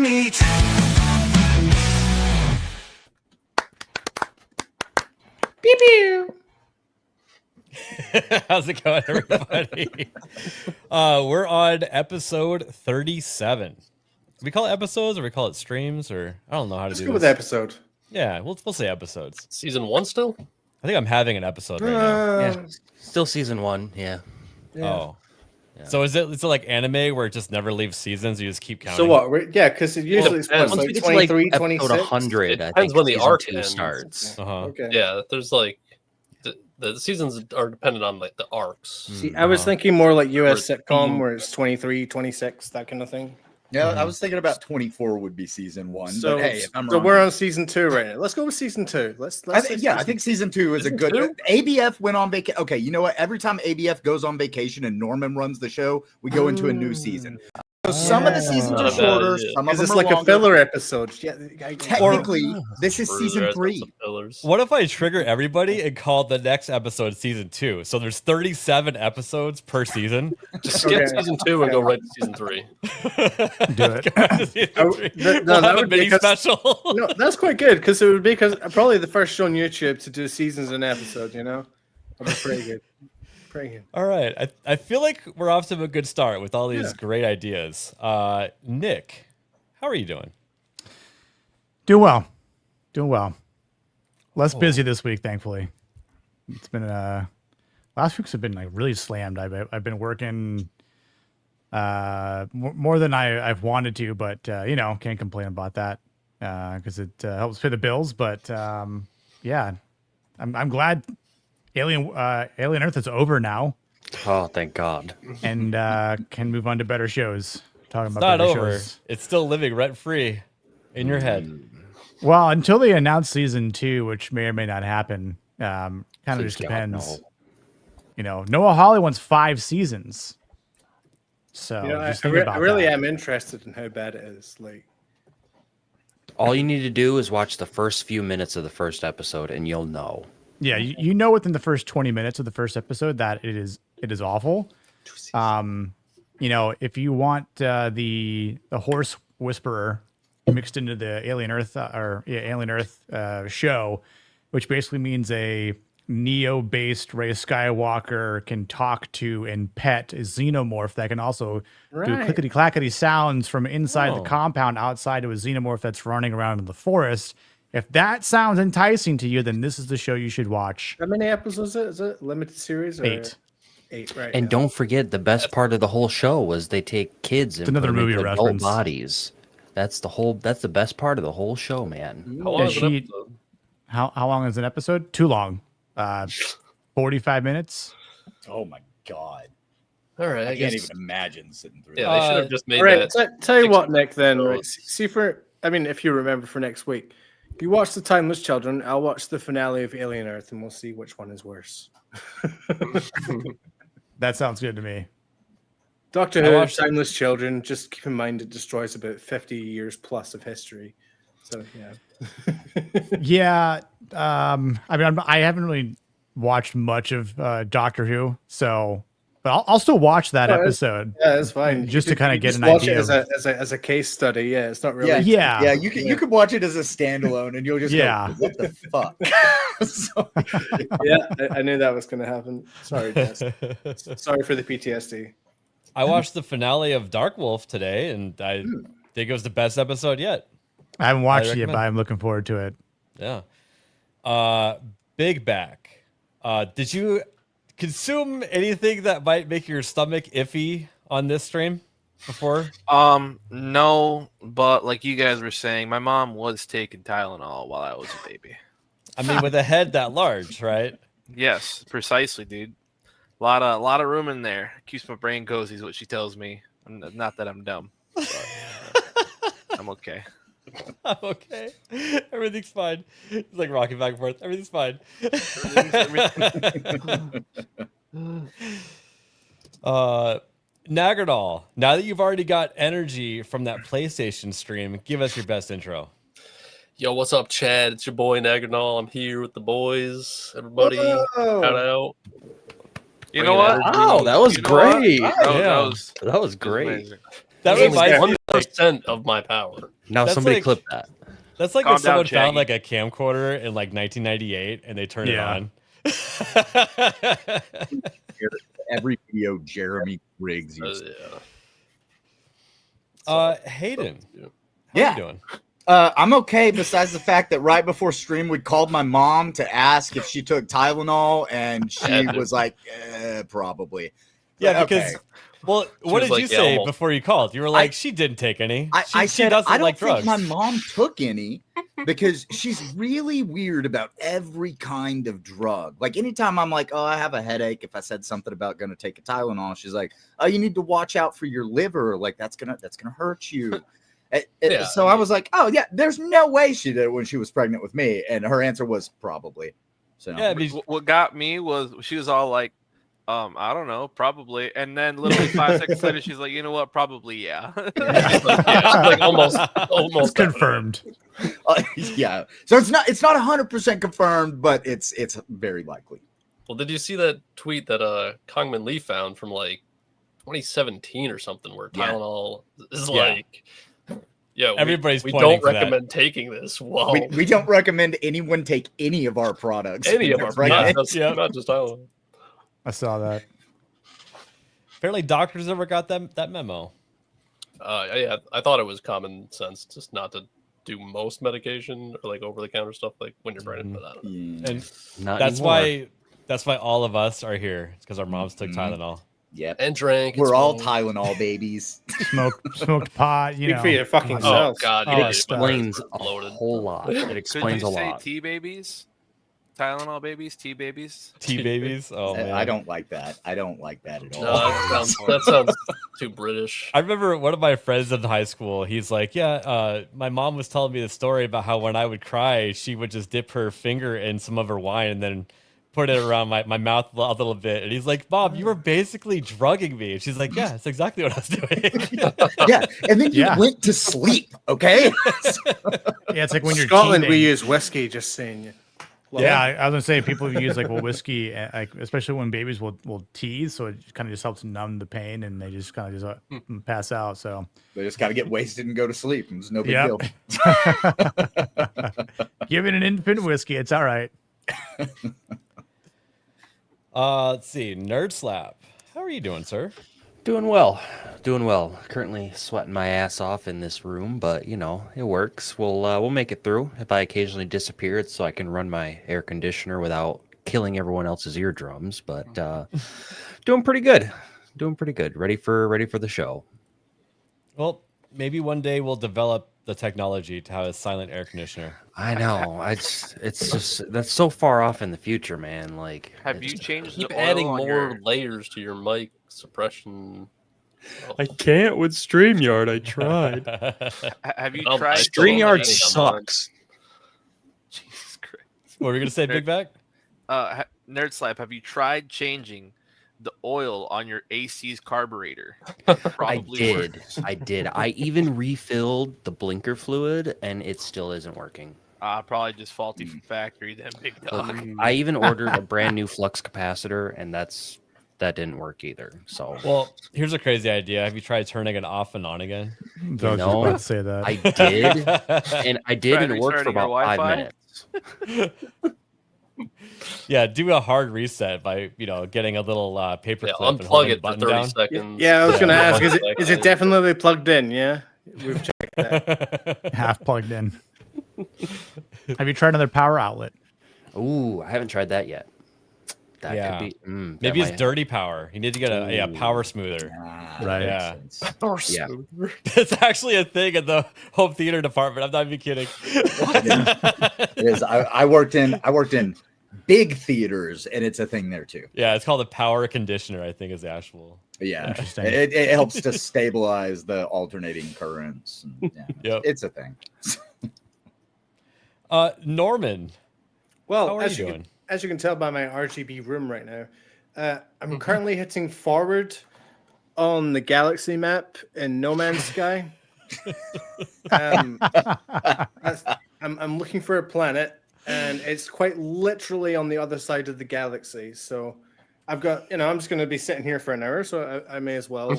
meet. Pew pew. How's it going, everybody? We're on episode 37. We call it episodes, or we call it streams, or I don't know how to Let's do go this. with episode. Yeah, we'll say episodes. Season 1 still? I think I'm having an episode right now. Yeah, still season 1. Yeah. Oh, so is it like anime where it just never leaves seasons? You just keep counting. So what? Yeah, because it usually it's depends. like It's 23, like episode 26. 100. It I depends think when the season arc 2 ends. starts. Okay. Yeah, there's like the seasons are dependent on like the arcs. See, I was thinking more like US Or sitcom theme. where it's 23, 26, that kind of thing. Yeah, I was thinking about 24 would be season 1. So, but hey, if I'm so wrong, we're on season 2 right now. Let's go with season 2. Let's I say think season 2 is Season a good. 2? ABF went on vacation. Okay, you know what? Every time ABF goes on vacation and Norman runs the show, we go into a new season. So some of the seasons Not are a bad shorter, idea. some of Is them this are like a longer. filler episode? Yeah, Technically, this is Or season there's 3. some fillers. What if I trigger everybody and call the next episode season 2? So there's 37 episodes per season. Just skip Okay. season 2 and go right to season 3. Do it. Oh, We'll that have a would be mini because- special. No, that's quite good because it would be probably the first show on YouTube to do seasons and episodes. You know, that'd be pretty good. Pretty good. All right. I feel like we're off to a good start with all these great ideas. Nick, how are you doing? Doing well. Less busy this week, thankfully. It's been last weeks have been like really slammed. I've been working more than I've wanted to, but can't complain about that because it helps pay the bills. But yeah, I'm glad Alien Earth is over now Oh, thank God. and can move on to better shows. Talking It's about not better over. shows. It's still living rent free in your head. Well, until they announce season 2, which may or may not happen, kind of Please just God, depends. no. Noah Hawley wants 5 seasons. So You know, just I think about really that. am interested in how bad it is. Like, All you need to do is watch the first few minutes of the first episode, and you'll know. Yeah, you know within the first 20 minutes of the first episode that it is awful. If you want the horse whisperer mixed into the Alien Earth show, which basically means a Neo-based Rey Skywalker can talk to and pet a xenomorph that can also do Right. clickety-clackety sounds from inside Oh. the compound outside to a xenomorph that's running around in the forest. If that sounds enticing to you, then this is the show you should watch. how many episodes is it? Is it limited series? Or 8. 8, right? And yeah. don't forget, the best part of the whole show was they take kids and another put them movie into adult reference. bodies. That's the best part of the whole show, man. How long Yeah, is an she- episode? How long is an episode? Too long. 45 minutes. Oh my god. All right, I I can't guess. even imagine sitting through Yeah, that. they should have just made All right, that. tell you what, 6 Nick. Then right, episodes. see if you remember for next week, you watch the Timeless Children. I'll watch the finale of Alien Earth, and we'll see which one is worse. That sounds good to me. Doctor I Who, watched- Timeless Children. Just keep in mind it destroys about 50 years plus of history. So yeah. Yeah. I haven't really watched much of Doctor Who, but I'll still watch that Oh, it's- episode. Yeah, that's fine. Just You to kinda you get just an watch idea it as a case study. Yeah, it's not really. Yeah, Yeah. You can watch it as a standalone, and you'll just Yeah. go, "What the fuck?" So- Yeah, I knew that was going to happen. Sorry, Jess. Sorry for the PTSD. I watched the finale of Dark Wolf today, and I think it was the best episode yet. I haven't watched it yet, recommend. but I'm looking forward to it. Yeah. Big Back. Did you consume anything that might make your stomach iffy on this stream before? No, but like you guys were saying, my mom was taking Tylenol while I was a baby. I mean, with a head that large, right? Yes, precisely, dude. A lot of room in there. Keeps my brain cozy, is what she tells me. Not that I'm dumb, but I'm okay. I'm okay. Everything's fine. It's like rocking back and forth. Everything's fine. Nagardal, now that you've already got energy from that PlayStation stream, give us your best intro. Yo, what's up, Chad? It's your boy Naganal. I'm here with the boys. Everybody, Whoa. shout out. You know what? Bringing Oh, energy. that was You know what? great. That Yeah. was That was great. amazing. That It's only reminds me, like, 1% of my power. Now That's somebody like- clip that. that's like Calm if someone down, found Shaggy. like a camcorder in like 1998 and they turn Yeah. it on. Every video Jeremy Riggs used. Yeah. Hayden, Yeah. how Yeah. you doing? I'm okay, besides the fact that right before stream, we called my mom to ask if she took Tylenol, and she Yeah, dude. was like, probably. Yeah, Okay. because what was did like, you yeah, say almost. before you called? You were like, she didn't take any. I She said, doesn't I don't like think drugs. my mom took any because she's really weird about every kind of drug. Like anytime I'm like, oh, I have a headache. If I said something about going to take a Tylenol, she's like, oh, you need to watch out for your liver. Like that's gonna hurt you. Yeah, So I was like, oh yeah, there's no way she did it when she was pregnant with me, and her answer was probably. So Yeah, because What got me was she was all like, I don't know, probably. And then literally 5 seconds later, she's like, you know what? Probably, yeah. Like almost It's confirmed. Yeah. So it's not 100% confirmed, but it's very likely. Well, did you see that tweet that Kongman Lee found from like 2017 or something, where Yeah. Tylenol is Yeah. like, yeah, Everybody's we pointing don't to that. recommend taking this. Wow, We don't recommend anyone take any of our products. any when of they're our pregnant. products, Yeah. not just Tylenol. I saw that. apparently doctors never got that memo. Yeah, I thought it was common sense just not to do most medication or like over the counter stuff like when you're pregnant. But I don't know. Yeah. And Not that's anymore. why all of us are here. It's because our moms took Tylenol. Yep. And drank. We're it's all fine. Tylenol babies. Smoked pot, you Speak know. for your fucking Oh, self. Oh God, Oh, yeah, It dude, explains my a parents were loaded. whole lot. It Could explains you a say lot. T babies? Tylenol babies? T babies? Tea babies. Oh man, I don't like that. I don't like that at all. No, that sounds too British. I remember one of my friends in high school. He's like, "Yeah, my mom was telling me the story about how when I would cry, she would just dip her finger in some of her wine and then put it around my mouth a little bit." And he's like, "Mom, you were basically drugging me." And she's like, "Yeah, that's exactly what I was doing." Yeah, and then you Yeah. went to sleep. Okay. Yeah, it's like when you're Scotland, we teething. use whiskey. Just saying. Yeah, I was gonna say people use like whiskey, like especially when babies will tease, so it kind of just helps numb the pain, and they just kind of just pass out. So They just got to get wasted and go to sleep. It's no big Yep. deal. give it an infant whiskey, it's all right. Let's see, Nerd Slap. How are you doing, sir? Doing well. Currently sweating my ass off in this room, but you know it works. We'll make it through. If I occasionally disappear, it's so I can run my air conditioner without killing everyone else's eardrums. But doing pretty good. Ready for the show. Well, maybe one day we'll develop the technology to have a silent air conditioner. I know. It's just that's so far off in the future, man. Like, Have you it's- changed Keep the oil adding on more your... layers to your mic suppression. Oh, I can't with StreamYard. I tried. Have you Well, tried... I still don't StreamYard have any on mine. sucks. Jesus Christ. What were you gonna say, Big Back? Nerd Slap, have you tried changing the oil on your AC's carburetor? I Probably did. works. I did. I even refilled the blinker fluid, and it still isn't working. Probably just faulty from factory then, big dog. I even ordered a brand new flux capacitor, and that didn't work either. So Well, here's a crazy idea. Have you tried turning it off and on again? I was just know, about to say that. I did, and I did, Try and it worked for restarting your about 5 Wi-Fi? minutes. Yeah, do a hard reset by getting a little paper Yeah, clip and unplug holding it the for button 30 down. seconds. Yeah, I was gonna ask. Is Seconds. it definitely plugged in? Yeah, we've checked that. Half plugged in. Have you tried another power outlet? Ooh, I haven't tried that yet. That Yeah. could be. that Maybe it's might- dirty power. You need to get a power smoother. Right. Yeah. Yeah. It's actually a thing in the home theater department. I'm not even kidding. It is. I worked in big theaters, and it's a thing there too. Yeah, it's called a power conditioner, I think is the actual. Yeah, Interesting. it helps to stabilize the alternating currents. And, yeah, Yep. it's a thing. Norman, Well, how are you doing? As you can tell by my RGB room right now, I'm currently hitting forward on the galaxy map in No Man's Sky. I'm looking for a planet, and it's quite literally on the other side of the galaxy. So I've got, I'm just going to be sitting here for an hour, so I may as well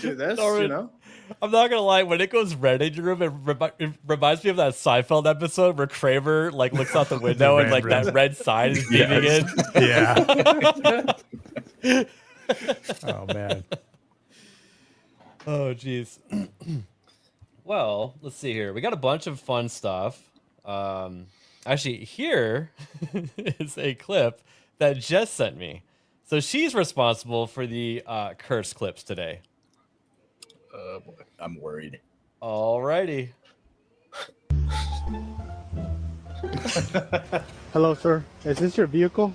do this. Norman, I'm not gonna lie. When it goes red in your room, it reminds me of that Seinfeld episode where Kramer like looks out the window and like that red sign is beaming in. Yeah. Oh man. Oh jeez. Well, let's see here. We got a bunch of fun stuff. Actually, here is a clip that Jess sent me. So she's responsible for the curse clips today. Boy, I'm worried. Alrighty. Hello, sir. Is this your vehicle?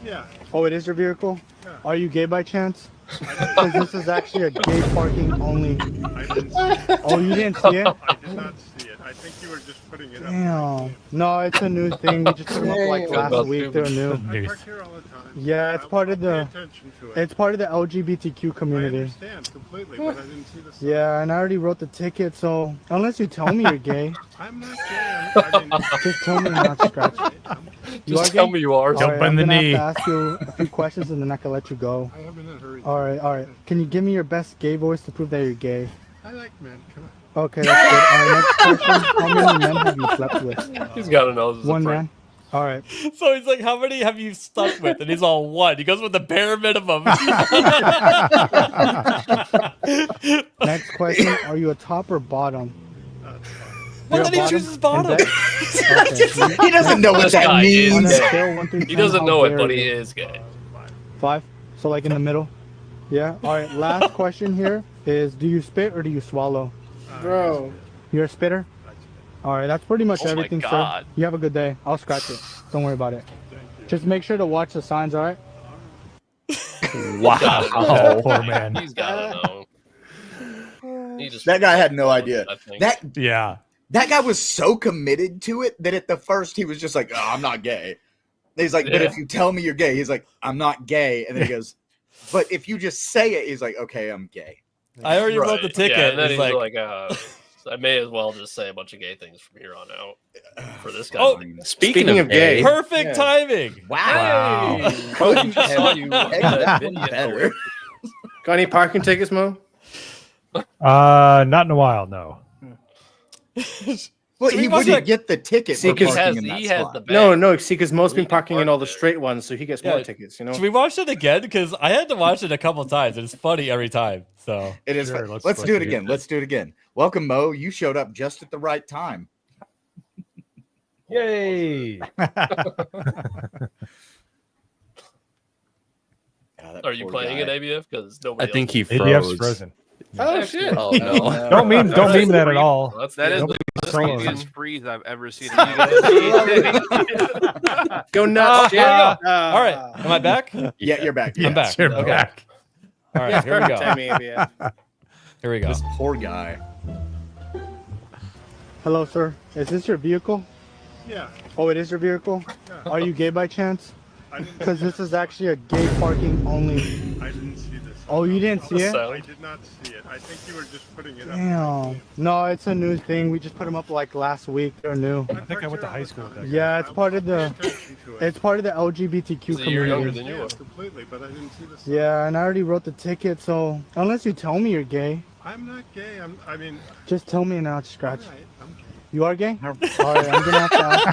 Yeah. Oh, it is your vehicle? Yeah. Are you gay by chance? Because this is actually a gay parking only. I didn't see it. Oh, you didn't see it? I did not see it. I think you were just putting it up. Damn. No, it's a new thing. We just put them up like last week. They're new. I park here all the time. Yeah, it's part of Pay the attention to it. it's part of the LGBTQ I community. understand completely, but I didn't see the sign. Yeah, and I already wrote the ticket, so unless you tell me you're gay, I'm not gay. I mean, just tell me not to scratch it. You are Just tell gay? me you are. All Jump right, in I'm the gonna knee. have to ask you a few questions and then I can let you go. I am in a hurry. All right. Can you give me your best gay voice to prove that you're gay? I like men. Come on. Okay, that's good. All right, next question. How many men have you slept with? He's got to know this is One a prank. man. All right. So he's like, "How many have you stuck with?" And he's all one. He goes with the bare minimum. Next question. Are you a top or bottom? Well, You're then a he bottom? chooses bottom. In bed? Okay. He doesn't know what This that guy is On a means. gay. scale 1 through 10, He doesn't how know it, dare but he you? is gay. 5? So like in the middle? Yeah. All right. Last question here is: do you spit or do you swallow? Bro. You're a spitter? All right. That's pretty much Oh my everything, sir. God. You have a good day. I'll scratch it. Don't worry about it. Just make sure to watch the signs. All right. Wow. Oh, poor man. He's got to know. He just That guy had no idea. I think. Yeah. That guy was so committed to it that at the first he was just like, "Oh, I'm not gay." He's like, "But Yeah. if you tell me you're gay," he's like, "I'm not gay," and then he goes, "But if you just say it," he's like, "Okay, I'm gay." I already wrote the Right. ticket. Yeah, and then He's he's like, like, I may as well just say a bunch of gay things from here on out for this guy. Oh, Speaking of gay, perfect Yeah. timing. Wow. Hey, Cody saw you in Hey, that that one video. better. Got any parking tickets, Mo? Not in a while, no. Well, So he he must wouldn't have- get the ticket See, for 'cause He parking has, in that he has spot. the bag. No, see, because Mo's So been he can parking in park all the there. straight ones, so he gets Yeah. more tickets, you know? Should we watch it again? Because I had to watch it a couple times. And it's funny every time. So It is. Sure, fun. let's Let's do it do again. it. Let's do it again. Welcome, Mo. You showed up just at the right time. Yay! God, that Are you poor playing guy. in ABF? Because I nobody. think he ABF's froze. frozen. Oh, shit. Oh no. Don't meme that at all. That's That is Nobody the solo. easiest freeze I've ever seen. In my Go nuts, there we Jack. go. All right. Am I back? Yeah, you're back. I'm back. You're Okay. back. All right. Here we go. Timing, yeah. Here we go. This poor guy. Hello, sir. Is this your vehicle? Yeah. Oh, it is your vehicle? Yeah. Are you gay by chance? I didn't, Because this is actually a gay parking only. I didn't see this. Oh, you didn't see it? I did not see it. I think you were just putting it up. Damn. No, it's a new thing. We just put them up like last week. They're new. I think I went to high school with that guy. Yeah, it's part of the Pay attention to it. it's part of the LGBTQ He's a year younger community. than you Yeah, are. completely, but I didn't see the sign. Yeah, and I already wrote the ticket, so unless you tell me you're gay, I'm not gay. I mean, just tell me and I'll all scratch. right. I'm gay. You are gay? All right, I'm gonna have to ask you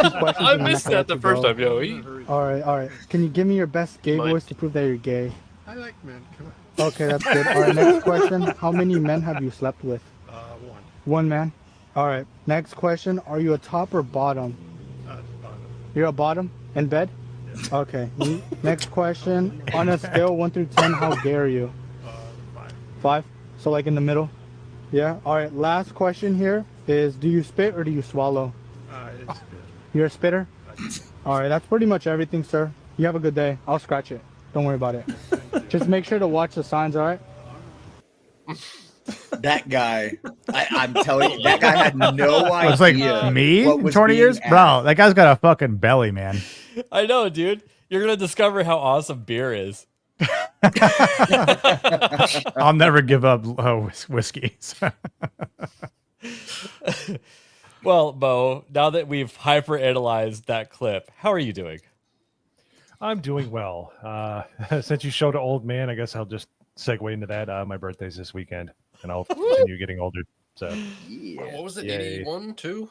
a few questions. I and then missed can that let the you first go. time, yo. I'm in He, a hurry. All right. Can you give me your best gay Mike. voice to prove that you're gay? I like men. Come on. Okay, that's good. All right, next question. How many men have you slept with? One. One man. All right. Next question. Are you a top or bottom? Bottom. You're a bottom in bed? Okay. Next question. On a scale 1 through 10, how gay are you? 5. 5? So like in the middle? Yeah. All right. Last question here is: do you spit or do you swallow? It's good. You're a spitter? All right. That's pretty much everything, sir. You have a good day. I'll scratch it. Don't worry about it. Just make sure to watch the signs. All right. That guy. I'm telling you, that guy had no idea. It's like me what in was 20 being years? asked. Bro, that guy's got a fucking belly, man. I know, dude. You're gonna discover how awesome beer is. I'll never give up whiskey. Well, Bo, now that we've hyper analyzed that clip, how are you doing? I'm doing well. Since you showed an old man, I guess I'll just segue into that. My birthday's this weekend. and I'll continue getting older. So Yeah. What was it? Yay. 81, 2?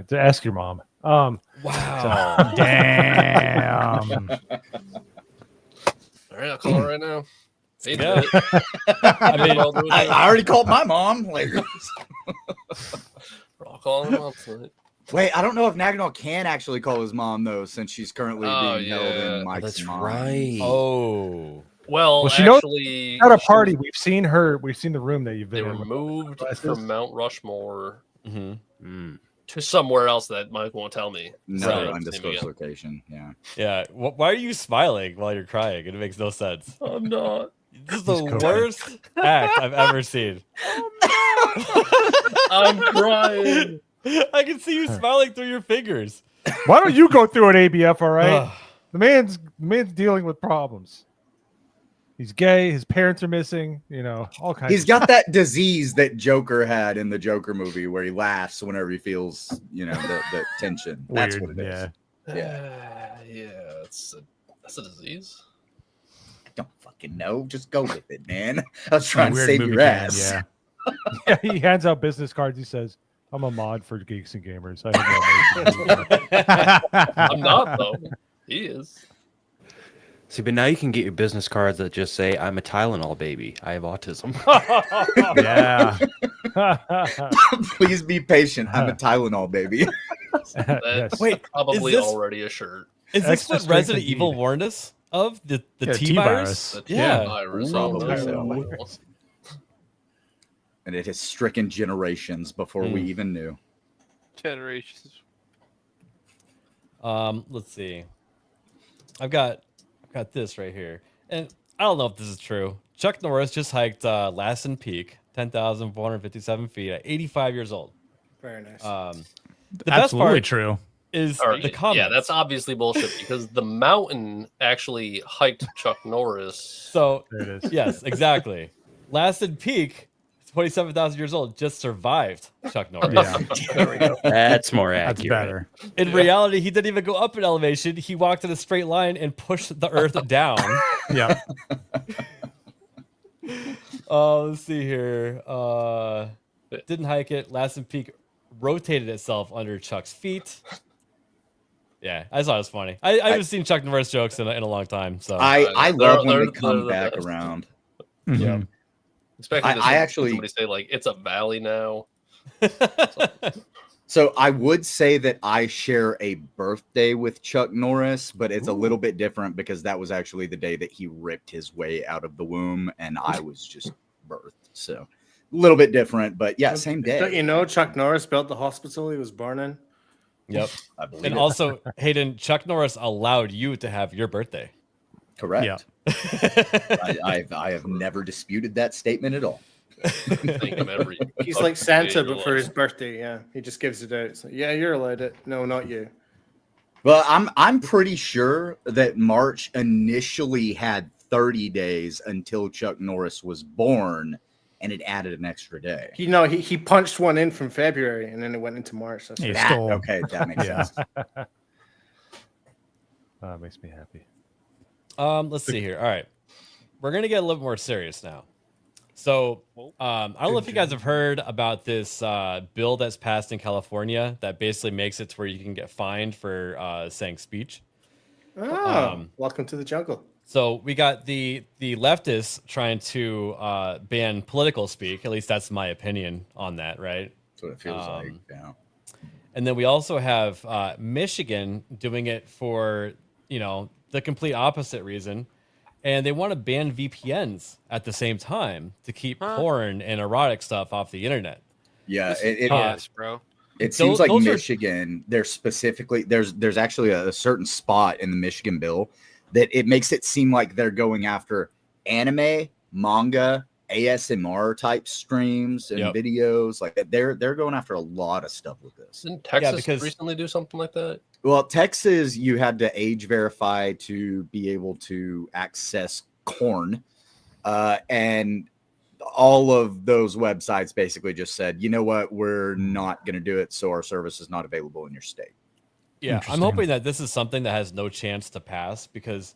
to ask your mom. Wow. Damn. All right, I'll call her right now. Hey, Yeah. Dad. I mean, I already called my mom. Like, I'll call her mom tonight. wait, I don't know if Nagnall can actually call his mom though, since she's currently Oh, being held yeah. in Oh, Mike's that's mind. right. oh. Well, she knows actually, at a she party. was- We've seen her. We've seen the room that you've they been were in. with moved glasses. from Mount Rushmore Mm. to somewhere else that Mike won't tell me. No Right. undisclosed location. Yeah. Yeah. Why are you smiling while you're crying? It makes no sense. I'm not. This is the coping. worst act I've ever seen. I'm crying. I can see you smiling through your fingers. Why don't you go through an ABF? All right. Ugh. The man's dealing with problems. He's gay. His parents are missing. You know, all kinds. He's of got that disease that Joker had in the Joker movie where he laughs whenever he feels, the tension. That's Weird, what it is. yeah. Yeah, that's a disease. I don't fucking know. Just go with it, man. I was trying to Weird save movie your fan, ass. Yeah. Yeah, he hands out business cards. He says, "I'm a mod for Geeks and Gamers." I have no idea." I'm not though. He is. See, but now you can get your business cards that just say, "I'm a Tylenol baby. I have autism." Yeah. Please be patient. I'm a Tylenol baby. That's Yes. Wait, probably is this- already a shirt. Is this Extra what strength Resident indeed. Evil warned us of? The Yeah, T T-virus. virus? The Yeah. virus. Ooh. Oh, no. Probably so. And it has stricken generations before we Mm. even knew. Generations. Let's see. I've got this right here, and I don't know if this is true. Chuck Norris just hiked Lassen Peak, 10,457 feet at 85 years old. Very nice. The best Absolutely part true. is Or- the comments. yeah, that's obviously bullshit because the mountain actually hiked Chuck Norris. So There it is. yes, exactly. Lassen Peak, 27,000 years old, just survived Chuck Norris. Yeah. There we go. That's more That's accurate. better. In reality, he didn't even go up in elevation. He walked in a straight line and pushed the Earth down. Yeah. Let's see here. Didn't hike it. Lassen Peak rotated itself under Chuck's feet. Yeah, I thought it was funny. I haven't seen Chuck Norris jokes in a long time. So I They're- love when they're- they come they're the back best. around. Mhm. Expecting to I see actually- somebody say like it's a valley now. So I would say that I share a birthday with Chuck Norris, but it's a little bit different because that was actually the day that he ripped his way out of the womb and I was just birthed. So a little bit different, but yeah, same day. Don't you know Chuck Norris built the hospital he was born in? yep. I believe And it. also, Hayden, Chuck Norris allowed you to have your birthday. Correct. Yeah. I have never disputed that statement at all. Thank him every He's fucking like day Santa, of your but for life. his birthday. Yeah, he just gives it out. It's like, yeah, you're allowed it. No, not you. Well, I'm pretty sure that March initially had 30 days until Chuck Norris was born, and it added an extra day. He punched one in from February, and then it went into March. That's He right. That- stole. okay, that makes Yeah. sense. It makes me happy. Let's see here. All right. We're going to get a little more serious now. So, I don't know if you guys have heard about this bill that's passed in California that basically makes it to where you can get fined for saying speech. Oh, welcome to the jungle. So we got the leftists trying to ban political speak. At least that's my opinion on that, right? That's what it feels like. Yeah. And then we also have Michigan doing it for, the complete opposite reason. And they want to ban VPNs at the same time to keep porn and erotic stuff off the internet. Yeah, Yes, bro. it seems like those are- Michigan, there's specifically there's actually a certain spot in the Michigan bill that it makes it seem like they're going after anime, manga, ASMR type streams and Yep. videos. Like they're going after a lot of stuff with this. Didn't Texas because- recently do something like that? Well, Texas, you had to age verify to be able to access corn. And all of those websites basically just said, you know what, we're not going to do it. So our service is not available in your state. Yeah, I'm Interesting. hoping that this is something that has no chance to pass because,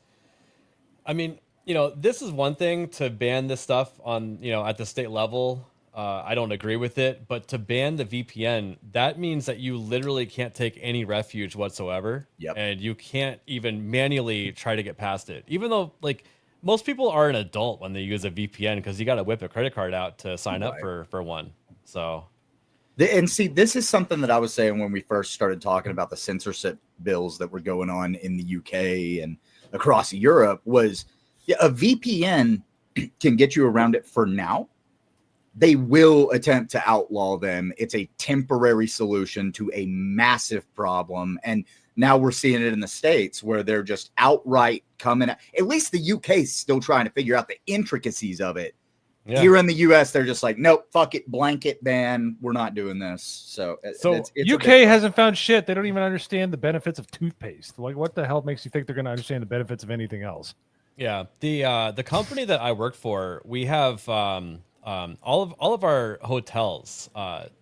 I mean, you know, this is one thing to ban this stuff on, you know, at the state level. I don't agree with it, but to ban the VPN, that means that you literally can't take any refuge whatsoever. Yep. And you can't even manually try to get past it. Even though, like, most people are an adult when they use a VPN because you got to whip a credit card out to sign up for one. So, and see, this is something that I was saying when we first started talking about the censorship bills that were going on in the UK and across Europe was a VPN can get you around it for now. They will attempt to outlaw them. It's a temporary solution to a massive problem. And now we're seeing it in the States where they're just outright coming at least the UK is still trying to figure out the intricacies of it. Yeah. Here in the US, they're just like, nope, fuck it, blanket ban. We're not doing this. So it's UK hasn't found shit. They don't even understand the benefits of toothpaste. Like, what the hell makes you think they're going to understand the benefits of anything else? Yeah, the company that I work for, we have all of our hotels.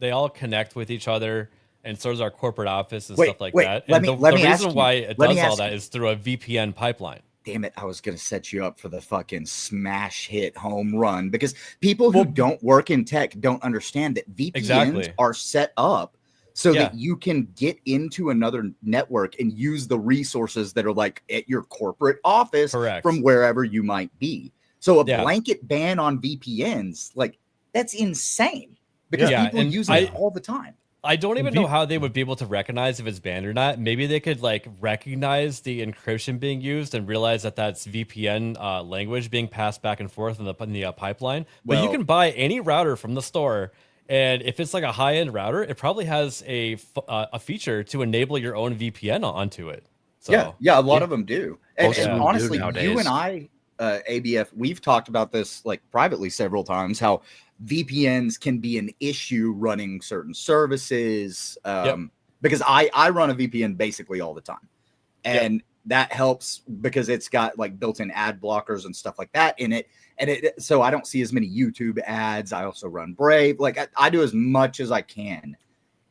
They all connect with each other, and so does our corporate office and stuff like that. And the reason why it does all that is through a VPN pipeline. Damn it, I was going to set you up for the fucking smash hit home run because people who don't work in tech don't understand that VPNs are set up so that you can get into another network and use the resources that are like at your corporate office from wherever you might be. So a blanket ban on VPNs, like, that's insane because people use it all the time. I don't even know how they would be able to recognize if it's banned or not. Maybe they could like recognize the encryption being used and realize that that's VPN language being passed back and forth in the pipeline. But you can buy any router from the store, and if it's like a high-end router, it probably has a feature to enable your own VPN onto it. So a lot of them do. And honestly, you and I, ABF, we've talked about this like privately several times, how VPNs can be an issue running certain services because I run a VPN basically all the time. And that helps because it's got like built-in ad blockers and stuff like that in it. And so I don't see as many YouTube ads. I also run Brave. Like I do as much as I can.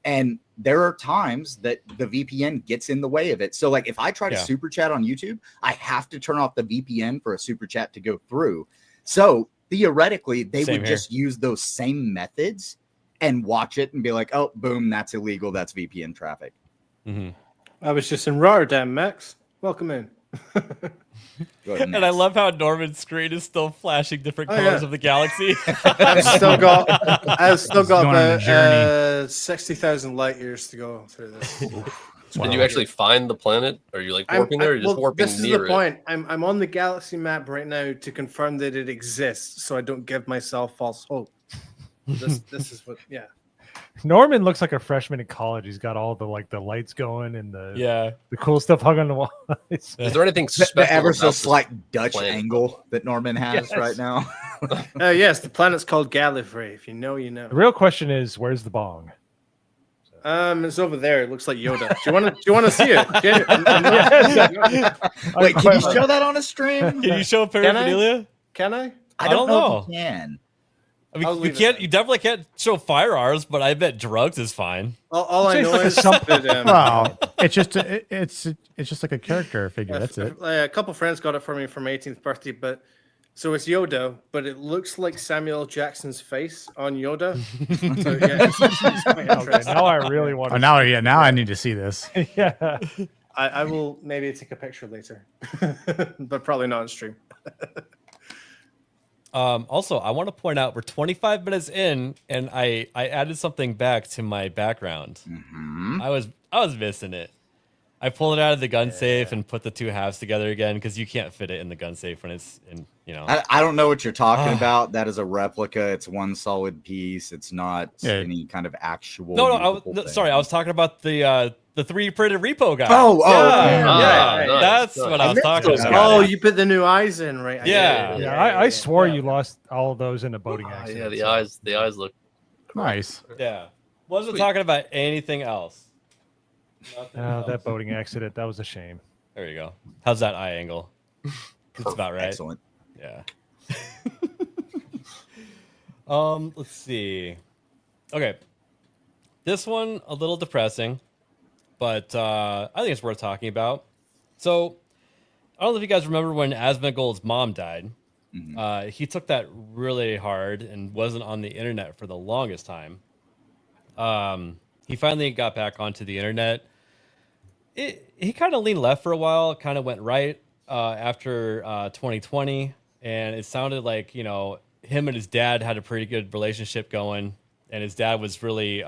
And there are times that the VPN gets in the way of it. So like if I try to super chat on YouTube, I have to turn off the VPN for a super chat to go through. So theoretically, they would just use those same methods and watch it and be like, oh, boom, that's illegal. That's VPN traffic. Mm-hmm. I was just in Rotterdam, Max. Welcome in. And I love how Norman's screen is still flashing different colors of the galaxy. I've still got about 60,000 light years to go through this. Did you actually find the planet? Are you like warping there or just warping near it? This is the point. I'm on the galaxy map right now to confirm that it exists so I don't give myself false hope. This is what Norman looks like a freshman in college. He's got all the like the lights going and the cool stuff hung on the wall. Is there anything special? The ever so slight Dutch angle that Norman has right now. Yes, the planet's called Gallifrey. If you know, you know. The real question is, where's the bong? It's over there. It looks like Yoda. Do you want to see it? Wait, can you show that on a stream? Can you show paraphernalia? Can I? I don't know if you can. I mean, you can't. You definitely can't show firearms, but I bet drugs is fine. All I know is that, well, it's just like a character figure. That's it. A couple friends got it for me for my 18th birthday, but so it's Yoda, but it looks like Samuel Jackson's face on Yoda. So it's quite interesting. Now I really want. Oh, now I need to see this. Yeah, I will maybe take a picture later, but probably not on stream. Also, I want to point out we're 25 minutes in, and I added something back to my background. Mm-hmm. I was missing it. I pulled it out of the gun safe and put the two halves together again because you can't fit it in the gun safe when it's in. I don't know what you're talking about. That is a replica. It's one solid piece. It's not any kind of actual. Sorry, I was talking about the 3D printed repo guy. That's what I was talking about. Oh, you put the new eyes in, right? I swore you lost all of those in a boating accident. Yeah, the eyes look nice. Yeah, wasn't talking about anything else. That boating accident, that was a shame. There you go. How's that eye angle? It's about right. Excellent. Yeah. Let's see. Okay. This one a little depressing, but I think it's worth talking about. So I don't know if you guys remember when Asmongold's mom died. Mhm. He took that really hard and wasn't on the internet for the longest time. He finally got back onto the internet. He kind of leaned left for a while, kind of went right after 2020, and it sounded like him and his dad had a pretty good relationship going, and his dad was really,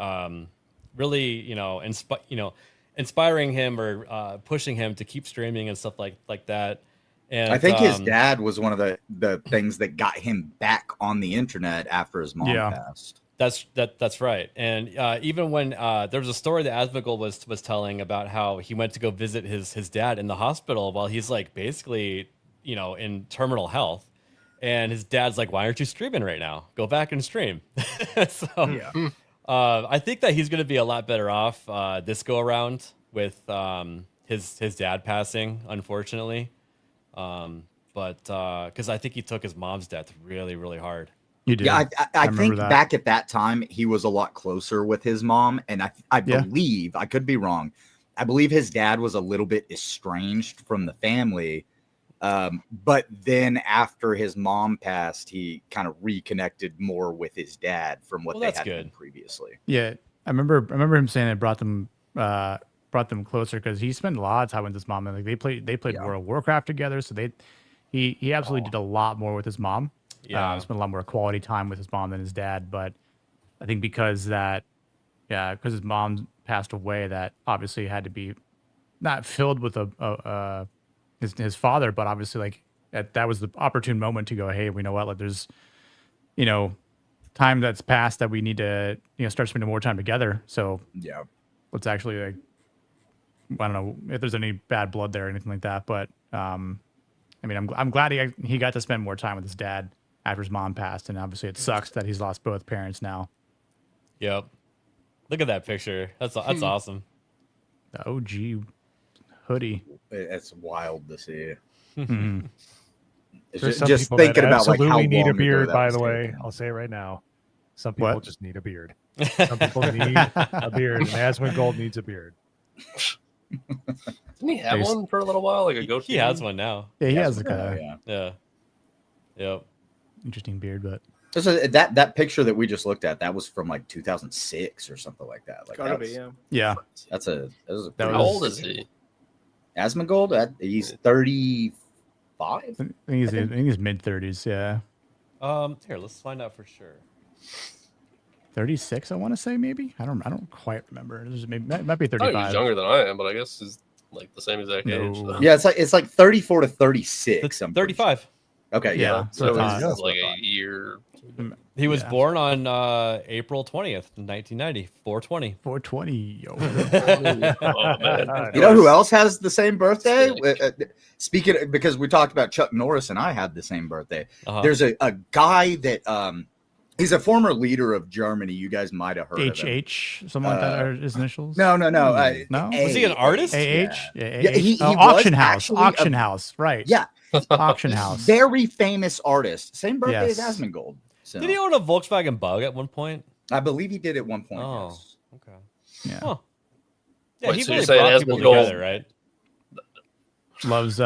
really inspiring him or pushing him to keep streaming and stuff like that. And I think his dad was one of the things that got him back on the internet after his mom passed. That's right. And even when there was a story that Asmongold was telling about how he went to go visit his dad in the hospital while he's like basically in terminal health, and his dad's like, "Why aren't you streaming right now? Go back and stream." So I think that he's going to be a lot better off this go around with his dad passing, unfortunately. But because I think he took his mom's death really, really hard. You did. Yeah, I think that. back at that time he was a lot closer with his mom, and I believe, I could be wrong, I believe his dad was a little bit estranged from the family. But then after his mom passed, he kind of reconnected more with his dad from what they had done previously. Yeah, I remember him saying it brought them closer because he spent a lot of time with his mom, and like they played World of Warcraft together, so he absolutely did a lot more with his mom. Spent a lot more quality time with his mom than his dad. But I think because his mom passed away, that obviously had to be not filled with his father, but obviously like that was the opportune moment to go, hey, we know what, like there's time that's passed that we need to start spending more time together. So let's actually, like, I don't know if there's any bad blood there or anything like that, but I mean, I'm glad he got to spend more time with his dad after his mom passed, and obviously it sucks that he's lost both parents now. Yep. Look at that picture. That's awesome. The OG hoodie. It's wild to see. There's Just thinking about like how need a long beard. ago that By was the way, taken. I'll say it right now. Some people just need a beard. Some people need a beard, and Asmongold needs a beard. Didn't he have one for a little while? Like a goatee? He has one now. Yeah, he has like a Yep. Interesting beard, but that picture that we just looked at, that was from like 2006 or something like that. Like Gotta be, yeah. That was a How old is he? Asmongold? He's 35. I think he's mid 30s. Yeah. Here, let's find out for sure. 36, I want to say, maybe. I don't quite remember. It might be I thought 35. he was younger than I am, but I guess he's like the same exact age. So. Yeah, it's like 34 to 36. I'm 35. Okay, yeah. So it's like a year. He was born on April 20th, 1990. 420. 420. Yo. Oh, man. You know who else has the same birthday? Speaking because we talked about Chuck Norris and I had the same birthday. There's a guy that he's a former leader of Germany. You guys might have heard of him. HH, something like that are his initials? No. No? Was he an artist? AH? Yeah, he Auction was House. actually Auction House, right. Yeah. Auction House. Very famous artist. Same birthday Yes. as Asmongold. So. Did he own a Volkswagen Bug at one point? I believe he did at one point. Oh, Yes. okay. Yeah. Huh. Yeah, Wait, he so really you're saying brought people Asmongold- together, right? Loves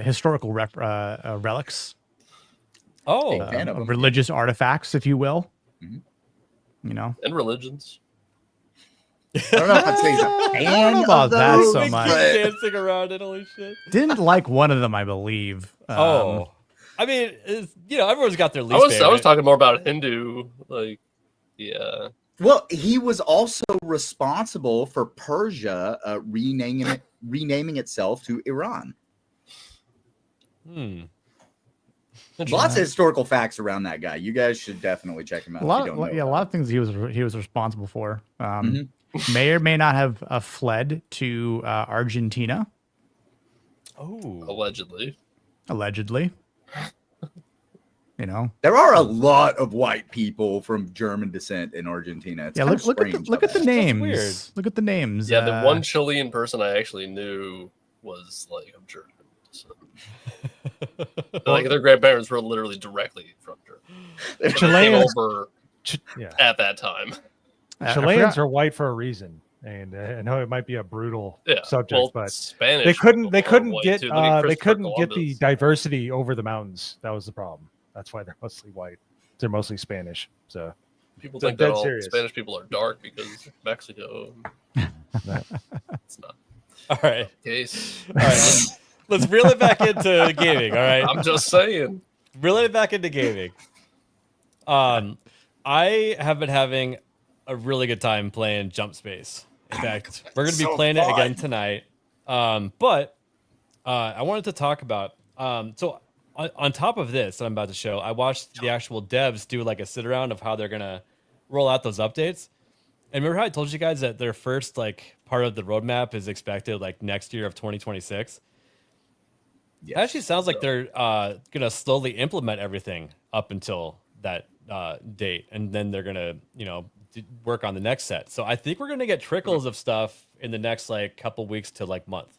historical relics. Oh, Big fan of him. Religious artifacts, if you will. Mm-hmm. You know. And religions. I don't know if I'd say he's a I don't fan know about of that those, so Makes much. you but- dancing around it, holy shit. Didn't like one of them, I believe. I mean, everyone's got their least I was favorite. talking more about Hindu. Like, yeah. Well, he was also responsible for Persia renaming itself to Iran. Lots of historical facts around that guy. You guys should definitely check him out. A lot of things he was responsible for. Mm-hmm. May or may not have fled to Argentina, Oh, Allegedly. allegedly. There are a lot of white people from German descent in Argentina. It's Yeah, kind of look at strange the how names. weird. Look at the names. Yeah, the one Chilean person I actually knew was like of German. So. Like their grandparents were literally directly from Germany. They came Chileans, over yeah. at that time. I Chileans forgot. are white for a reason. And I know it might be a brutal Yeah, subject, well, but Spanish they couldn't people are white, get too. Look at they Christopher couldn't get the Columbus. diversity over the mountains. That was the problem. That's why they're mostly white. They're mostly Spanish. So People they're think that dead all serious. Spanish people are dark because of Mexico. It's not All right. the case. All right. Let's reel it back into gaming. All right. I'm just saying. Reel it back into gaming. I have been having a really good time playing Jump Space. In fact, we're going to be So playing it fun. again tonight. But I wanted to talk about so on top of this that I'm about to show, I watched the actual devs do like a sit around of how they're gonna roll out those updates. And remember how I told you guys that their first like part of the roadmap is expected like next year of 2026? It actually sounds like they're gonna slowly implement everything up until that date, and then they're gonna work on the next set. So I think we're gonna get trickles of stuff in the next like couple weeks to like month.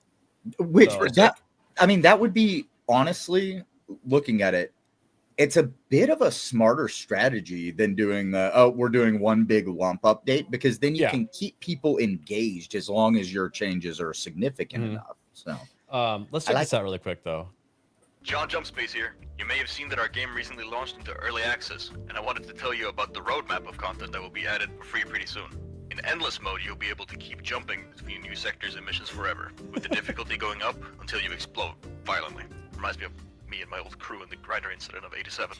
Which So- that I mean, that would be honestly looking at it. It's a bit of a smarter strategy than doing we're doing one big lump update, because then you can keep people engaged as long as your changes are significant enough. So let's check this out really quick though. John Jumpspace here. You may have seen that our game recently launched into early access, and I wanted to tell you about the roadmap of content that will be added for free pretty soon. In endless mode, you'll be able to keep jumping between new sectors and missions forever, with the difficulty going up until you explode violently. Reminds me of me and my old crew in the grinder incident of 87.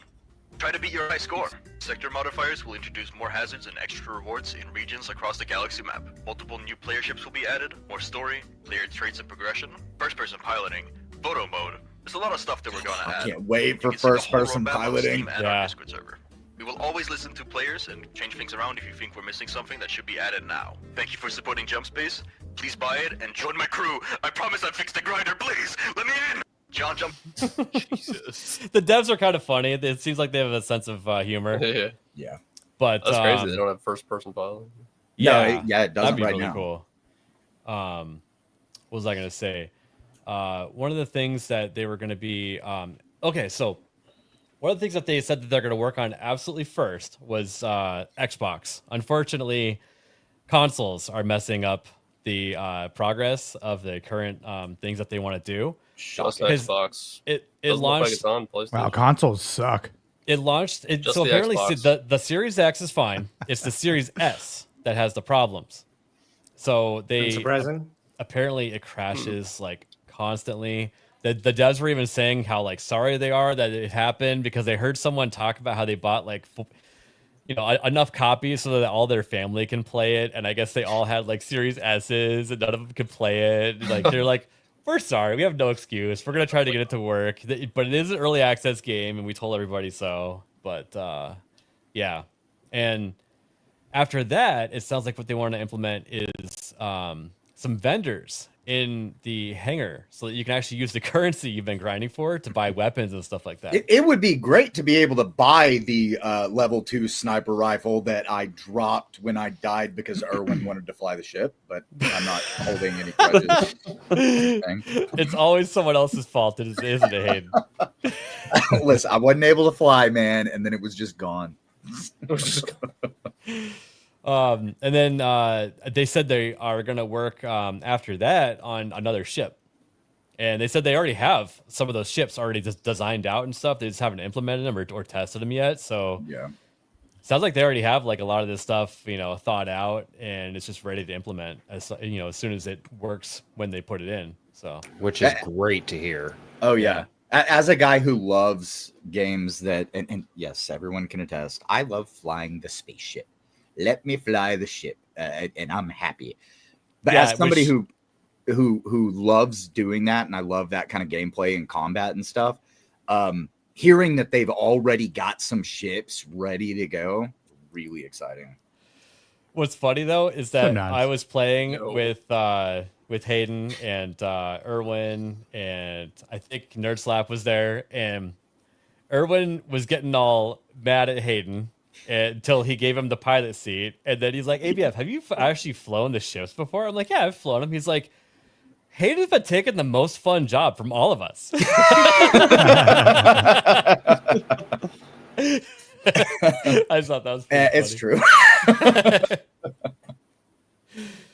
Try to beat your high score. Sector modifiers will introduce more hazards and extra rewards in regions across the galaxy map. Multiple new player ships will be added, more story, player traits and progression, first-person piloting, photo mode. There's a lot of stuff that we're gonna add. I can't wait for You can see the whole first-person roadmap on piloting. Steam and our Discord server. We will always listen to players and change things around if you think we're missing something that should be added now. Thank you for supporting Jump Space. Please buy it and join my crew. I promise I'll fix the grinder. Please let me in. John Jump. Jesus. The devs are kind of funny. It seems like they have a sense of humor. Yeah. But That's crazy. They don't have first-person piloting. Yeah, it doesn't that'd be right really now. cool. What was I gonna say? One of the things that they were gonna be okay. So one of the things that they said that they're gonna work on absolutely first was Xbox. Unfortunately, consoles are messing up the progress of the current things that they want to do. Just Because Xbox. It Doesn't look like launched. it's on PlayStation. Wow, consoles suck. It launched. Just So the apparently, Xbox. the Series X is fine. It's the Series S that has the problems. So they Unsurprising. apparently it crashes like constantly. The devs were even saying how like sorry they are that it happened, because they heard someone talk about how they bought like enough copies so that all their family can play it, and I guess they all had like Series S's and none of them could play it. Like they're like, we're sorry, we have no excuse. We're gonna try to get it to work, but it is an early access game, and we told everybody so. But yeah, and after that, it sounds like what they want to implement is some vendors in the hangar so that you can actually use the currency you've been grinding for to buy weapons and stuff like that. It would be great to be able to buy the level 2 sniper rifle that I dropped when I died because Erwin wanted to fly the ship, but I'm not holding any grudges. It's always someone else's fault, isn't it, Hayden? Listen, I wasn't able to fly, man, and then it was just gone. And then they said they are going to work after that on another ship. And they said they already have some of those ships already just designed out and stuff. They just haven't implemented them or tested them yet. So yeah, sounds like they already have like a lot of this stuff, thought out, and it's just ready to implement as soon as it works when they put it in. So, which is great to hear. Oh yeah. As a guy who loves games that, and yes, everyone can attest, I love flying the spaceship. Let me fly the ship, and I'm happy. But as somebody who loves doing that, and I love that kind of gameplay and combat and stuff, hearing that they've already got some ships ready to go, really exciting. What's funny though is that I was playing with Hayden and Erwin, and I think Nerd Slap was there, and Erwin was getting all mad at Hayden until he gave him the pilot seat, and then he's like, ABF, have you actually flown the ships before? I'm like, yeah, I've flown them. He's like, Hayden's been taking the most fun job from all of us. I just thought that was it's true.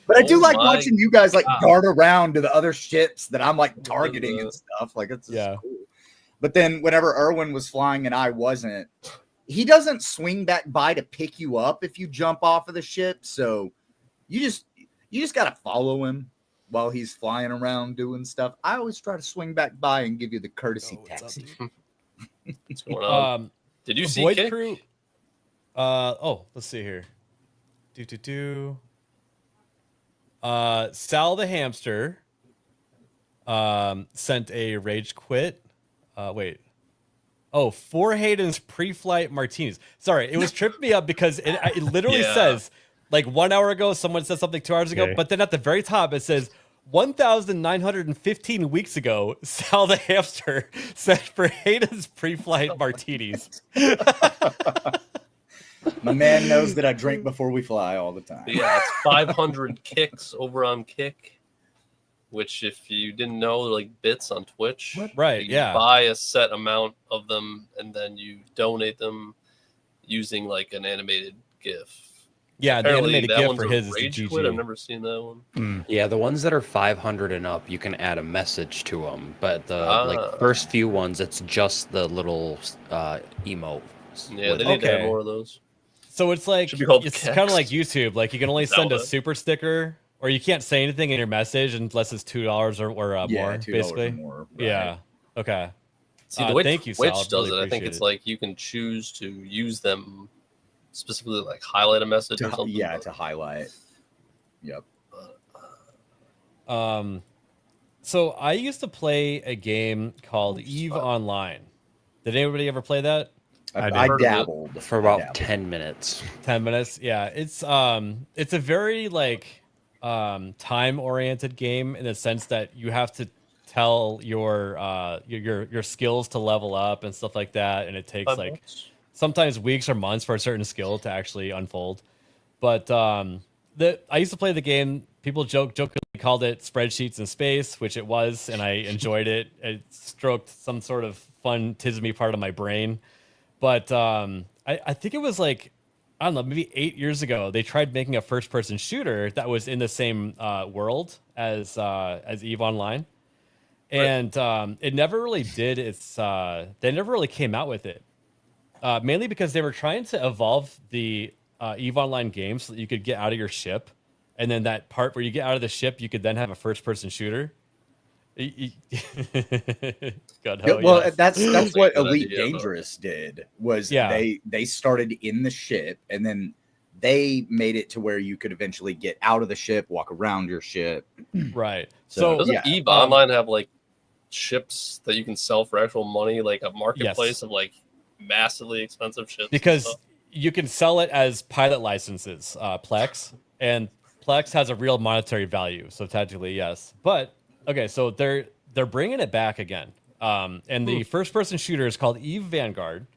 But I do Oh like my watching you guys like God. dart around to the other ships that I'm like targeting and stuff. Like it's just cool. But then whenever Erwin was flying and I wasn't, he doesn't swing back by to pick you up if you jump off of the ship. So you just gotta follow him while he's flying around doing stuff. I always try to swing back by and give you the courtesy taxi. What's going on? Did you see Void Kick? Crew? Let's see here. Sal the hamster sent a rage quit. For Hayden's pre-flight martinis. Sorry, it was tripping me up because it literally says like 1 hour ago someone said something 2 hours ago, but then at the very top it says 1,915 weeks ago, Sal the hamster sent for Hayden's pre-flight martinis. My man knows that I drink before we fly all the time. Yeah, it's 500 kicks over on Kick, which if you didn't know, they're like bits on Twitch. Right, You buy a set amount of them and then you donate them using like an animated GIF. Yeah, Apparently, the animated that GIF one's for a his is rage the quit. I've GG. never seen that one. Yeah, the ones that are 500 and up, you can add a message to them. But the like Ah. first few ones, it's just the little emote. Yeah, they need to have more of those. So it's like Should be called it's Kex. kind of like YouTube. Like you can only send a Zelda. super sticker, or you can't say anything in your message unless it's $2 or more, $2 or basically. more, right. Yeah. Okay. See, the way thank you, Twitch Sal. does Really it, I think appreciate it's it. like you can choose to use them specifically, like highlight a message or something. Yeah, to highlight. Yep. So I used to play a game called Eve Online. Did anybody ever play that? I dabbled for about 10 minutes. 10 minutes. Yeah, it's a very like time oriented game in the sense that you have to tell your skills to level up and stuff like that, and it takes like sometimes weeks or months for a certain skill to actually unfold. But I used to play the game. People jokingly called it Spreadsheets in Space, which it was, and I enjoyed it. It stroked some sort of fun tismy part of my brain. But I think it was like, I don't know, maybe 8 years ago, they tried making a first-person shooter that was in the same world as EVE Online. And it never really did its... they never really came out with it. Mainly because they were trying to evolve the EVE Online game so that you could get out of your ship. And then that part where you get out of the ship, you could then have a first-person shooter. God, Yeah, well, yes. that's what good Elite idea, Dangerous did. Was Yeah. they started in the ship and then they made it to where you could eventually get out of the ship, walk around your ship. Right. So, Doesn't yeah. EVE Online have like ships that you can sell for actual money, like a marketplace of like massively expensive ships? and Because stuff? you can sell it as pilot licenses, Plex, and Plex has a real monetary value. So technically, yes. But okay, so they're bringing it back again, and the first-person shooter is called EVE Vanguard,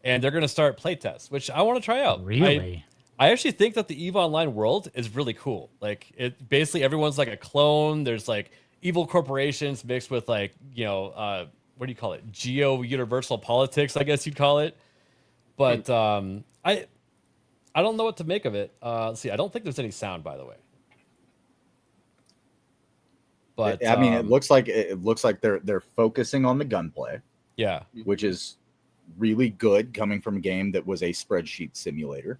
and they're going to start playtests, which I want to try out. Really? I actually think that the EVE Online world is really cool. Like it basically everyone's like a clone. There's like evil corporations mixed with like, what do you call it? Geo-universal politics, I guess you'd call it. But I don't know what to make of it. Let's see. I don't think there's any sound, by the way. But I mean, it looks like they're focusing on the gunplay. Yeah, which is really good coming from a game that was a spreadsheet simulator.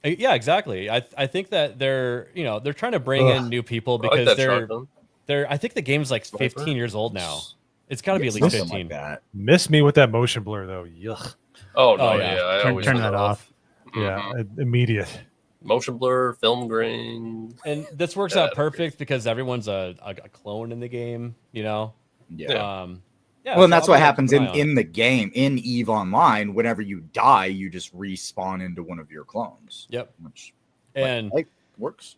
Yeah, exactly. I think that they're trying to bring in new people I like because that they're shotgun. I think the game's like 15 years old now. It's got to be at least Something 15. like that. Miss me with that motion blur though. Yuck. Oh no, Oh, yeah, yeah. I always Turn turn that off. Yeah, immediate. Motion blur, film grain. And this works out perfect because everyone's a clone in the game, Yeah. Yeah, Well, and so that's I'll what keep happens an eye on it. in the game in EVE Online. Whenever you die, you just respawn into one of your clones. Yep. Which And works.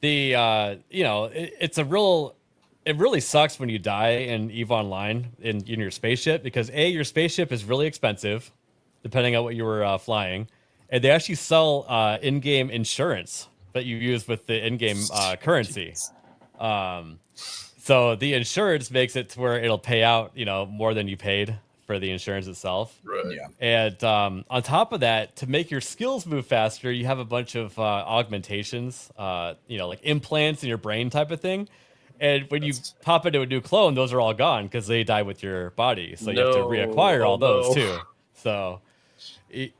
the it really sucks when you die in EVE Online in your spaceship because your spaceship is really expensive, depending on what you were flying, and they actually sell in-game insurance that you use with the in-game currency. So the insurance makes it to where it'll pay out more than you paid for the insurance itself. Right. Yeah. And on top of that, to make your skills move faster, you have a bunch of augmentations, like implants in your brain type of thing. And when you pop into a new clone, those are all gone because they die with your body. So you have to reacquire all those too. So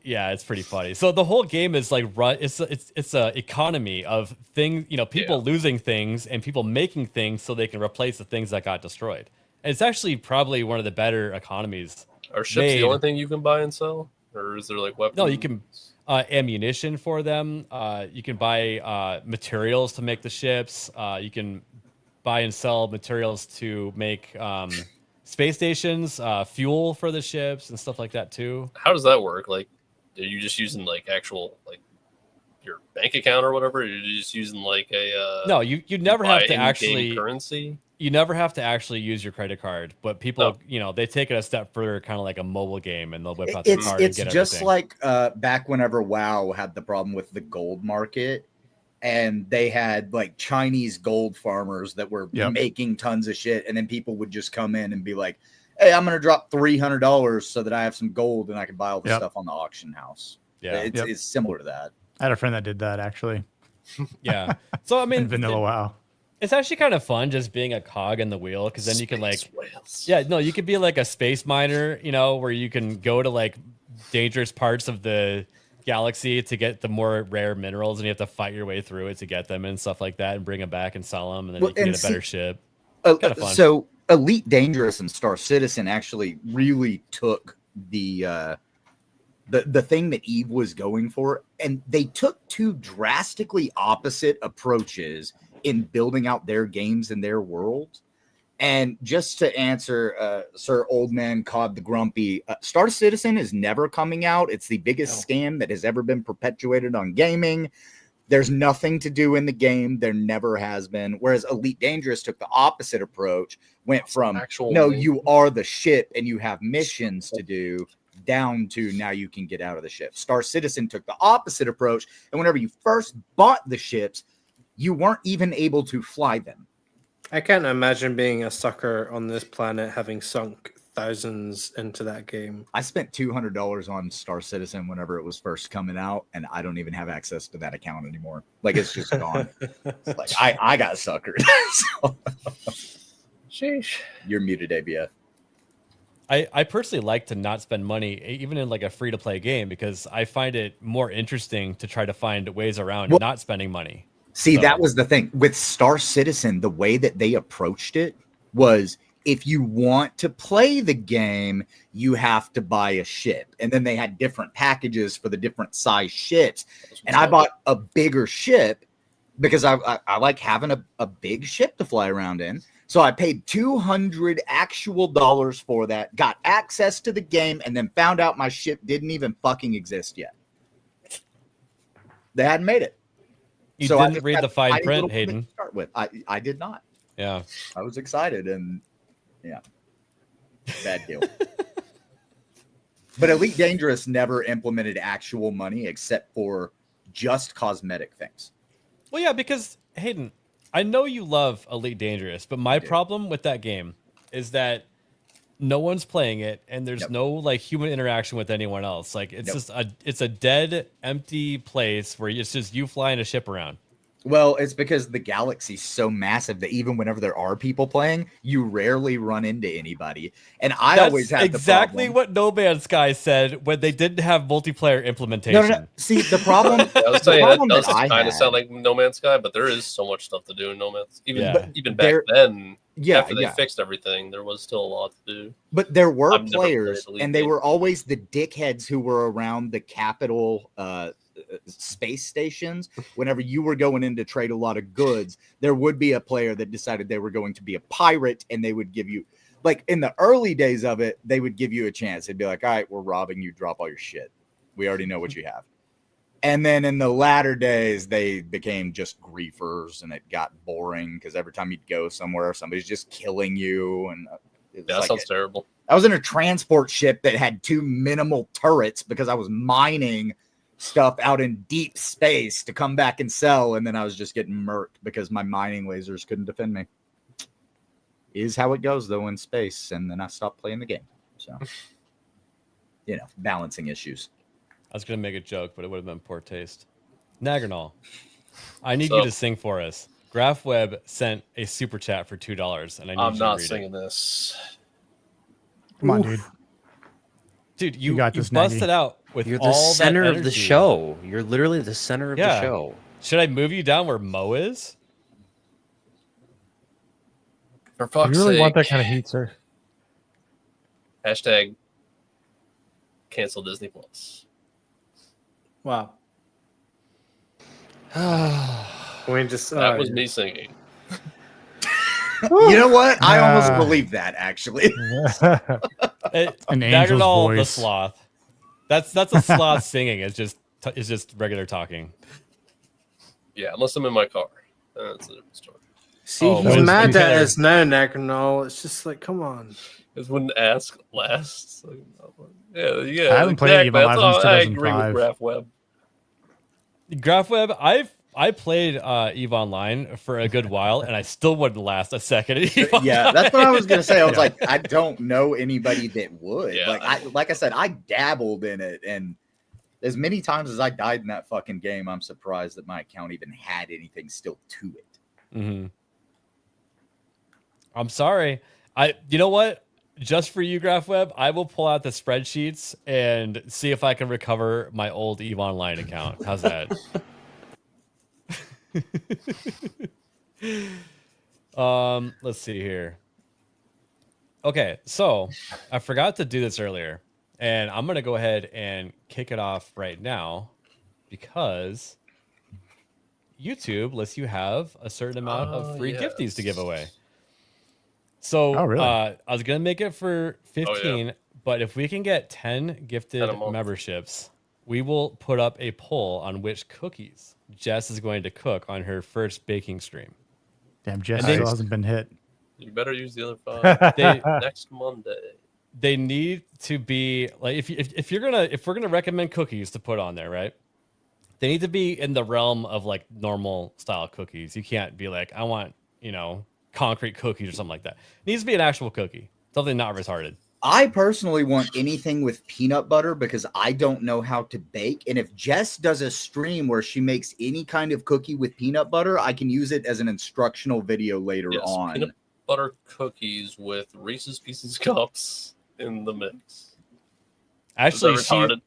yeah, it's pretty funny. So the whole game is like it's a economy of things, people losing things and people making things so they can replace the things that got destroyed. And it's actually probably one of the better economies. Are ships the only thing you can buy and sell, or is there like weapons? No, you can ammunition for them. You can buy materials to make the ships. You can buy and sell materials to make space stations, fuel for the ships, and stuff like that too. How does that work? Like, are you just using like actual like your bank account or whatever? Or are you just using like a no? You never have to actually currency. You never have to actually use your credit card, but people, they take it a step further, kind of like a mobile game, and they'll whip out their card and get everything. It's just like back whenever WoW had the problem with the gold market, and they had like Chinese gold farmers that were making tons of shit, and then people would just come in and be like, "Hey, I'm gonna drop $300 so that I have some gold and I can buy all the stuff on the auction house." Yeah, it's similar to that. I had a friend that did that actually. Yeah. So I mean, in vanilla WoW. It's actually kind of fun just being a cog in the wheel, because then you can you could be like a space miner, where you can go to like dangerous parts of the galaxy to get the more rare minerals, and you have to fight your way through it to get them and stuff like that, and bring them back and sell them, and then you can get a better ship. Kind of fun. So Elite Dangerous and Star Citizen actually really took the thing that Eve was going for, and they took two drastically opposite approaches in building out their games and their world. And just to answer Sir Old Man Cod the Grumpy, Star Citizen is never coming out. It's the biggest scam that has ever been perpetuated on gaming. There's nothing to do in the game. There never has been. Whereas Elite Dangerous took the opposite approach, went from, you are the ship and you have missions to do, down to now you can get out of the ship. Star Citizen took the opposite approach. And whenever you first bought the ships, you weren't even able to fly them. I can't imagine being a sucker on this planet having sunk thousands into that game. I spent $200 on Star Citizen whenever it was first coming out, and I don't even have access to that account anymore. Like, it's just gone. It's like I got suckered. Sheesh. You're muted, ABF. I personally like to not spend money, even in like a free-to-play game, because I find it more interesting to try to find ways around not spending money. See, that was the thing with Star Citizen. The way that they approached it was, if you want to play the game, you have to buy a ship. And then they had different packages for the different size ships. And I bought a bigger ship because I like having a big ship to fly around in. So I paid $200 actual dollars for that, got access to the game, and then found out my ship didn't even fucking exist yet. They hadn't made it. You didn't read the fine print, Hayden. To start with. I did not. Yeah. I was excited, and bad deal. But Elite Dangerous never implemented actual money except for just cosmetic things. Well, yeah, because Hayden, I know you love Elite Dangerous, but my problem with that game is that no one's playing it, and there's no like human interaction with anyone else. Like it's just a dead, empty place where it's just you flying a ship around. Well, it's because the galaxy's so massive that even whenever there are people playing, you rarely run into anybody. And I always have exactly what No Man's Sky said when they didn't have multiplayer implementation. No. See, the problem. I was saying that does kind of sound like No Man's Sky, but there is so much stuff to do in No Man's. Even back then. After they fixed everything, there was still a lot to do. But there were players, and they were always the dickheads who were around the capital space stations. Whenever you were going in to trade a lot of goods, there would be a player that decided they were going to be a pirate, and they would give you, like in the early days of it, they would give you a chance. They'd be like, all right, we're robbing you, drop all your shit. We already know what you have. And then in the latter days, they became just griefers, and it got boring because every time you'd go somewhere, somebody's just killing you. And that sounds terrible. I was in a transport ship that had 2 minimal turrets because I was mining stuff out in deep space to come back and sell. And then I was just getting murked because my mining lasers couldn't defend me. Is how it goes, though, in space. And then I stopped playing the game. So balancing issues. I was gonna make a joke, but it would have been poor taste. Nagernal, I need So- you to sing for us. GraphWeb sent a super chat for $2, and I need I'm you not to read singing it. this. Come on, dude. Dude, You you got you this, busted Nagy. out with You're the all center that of the energy. show. You're literally the center of Yeah. the show. Should I move you down where Mo is? For Do fuck's you really sake. want that kind of heat, sir? Hashtag cancel Disney Plus. Wow. We just That was me singing. You know what? I almost Ah. believe that actually. An angel's Nagernal the voice. sloth. That's a sloth singing. It's just regular talking. Yeah, unless I'm in my car. That's a different story. See, Oh, he's well, mad it's- at us now, Nagernal. It's just like, come on. Because when ask lasts. Like, yeah. I haven't played exactly. Eve That's Online all- since I agree with 2005. GraphWeb. GraphWeb, I played EVE Online for a good while, and I still wouldn't last a second at EVE Yeah, Online. that's what I was gonna say. I was like, I don't know anybody that would. Yeah. Like I said, I dabbled in it, and as many times as I died in that fucking game, I'm surprised that my account even had anything still to it. Mm-hmm. I'm sorry. You know what? Just for you, GraphWeb, I will pull out the spreadsheets and see if I can recover my old EVE Online account. How's that? Let's see here. Okay, so I forgot to do this earlier, and I'm gonna go ahead and kick it off right now because YouTube lets you have a certain amount of free gifties to give away. So Oh, really? I was gonna make it for 15, yeah. but if we can get 10 gifted 10 a month. memberships, we will put up a poll on which cookies Jess is going to cook on her first baking stream. Damn, Jess And they- still hasn't been hit. You better use the other 5 They next Monday. they need to be like if we're gonna recommend cookies to put on there, right? They need to be in the realm of like normal style cookies. You can't be like, I want, concrete cookies or something like that. It needs to be an actual cookie, something not retarded. I personally want anything with peanut butter because I don't know how to bake. And if Jess does a stream where she makes any kind of cookie with peanut butter, I can use it as an instructional video later Yes, on. peanut butter cookies with Reese's Pieces cups in the mix. Actually, Is that retarded?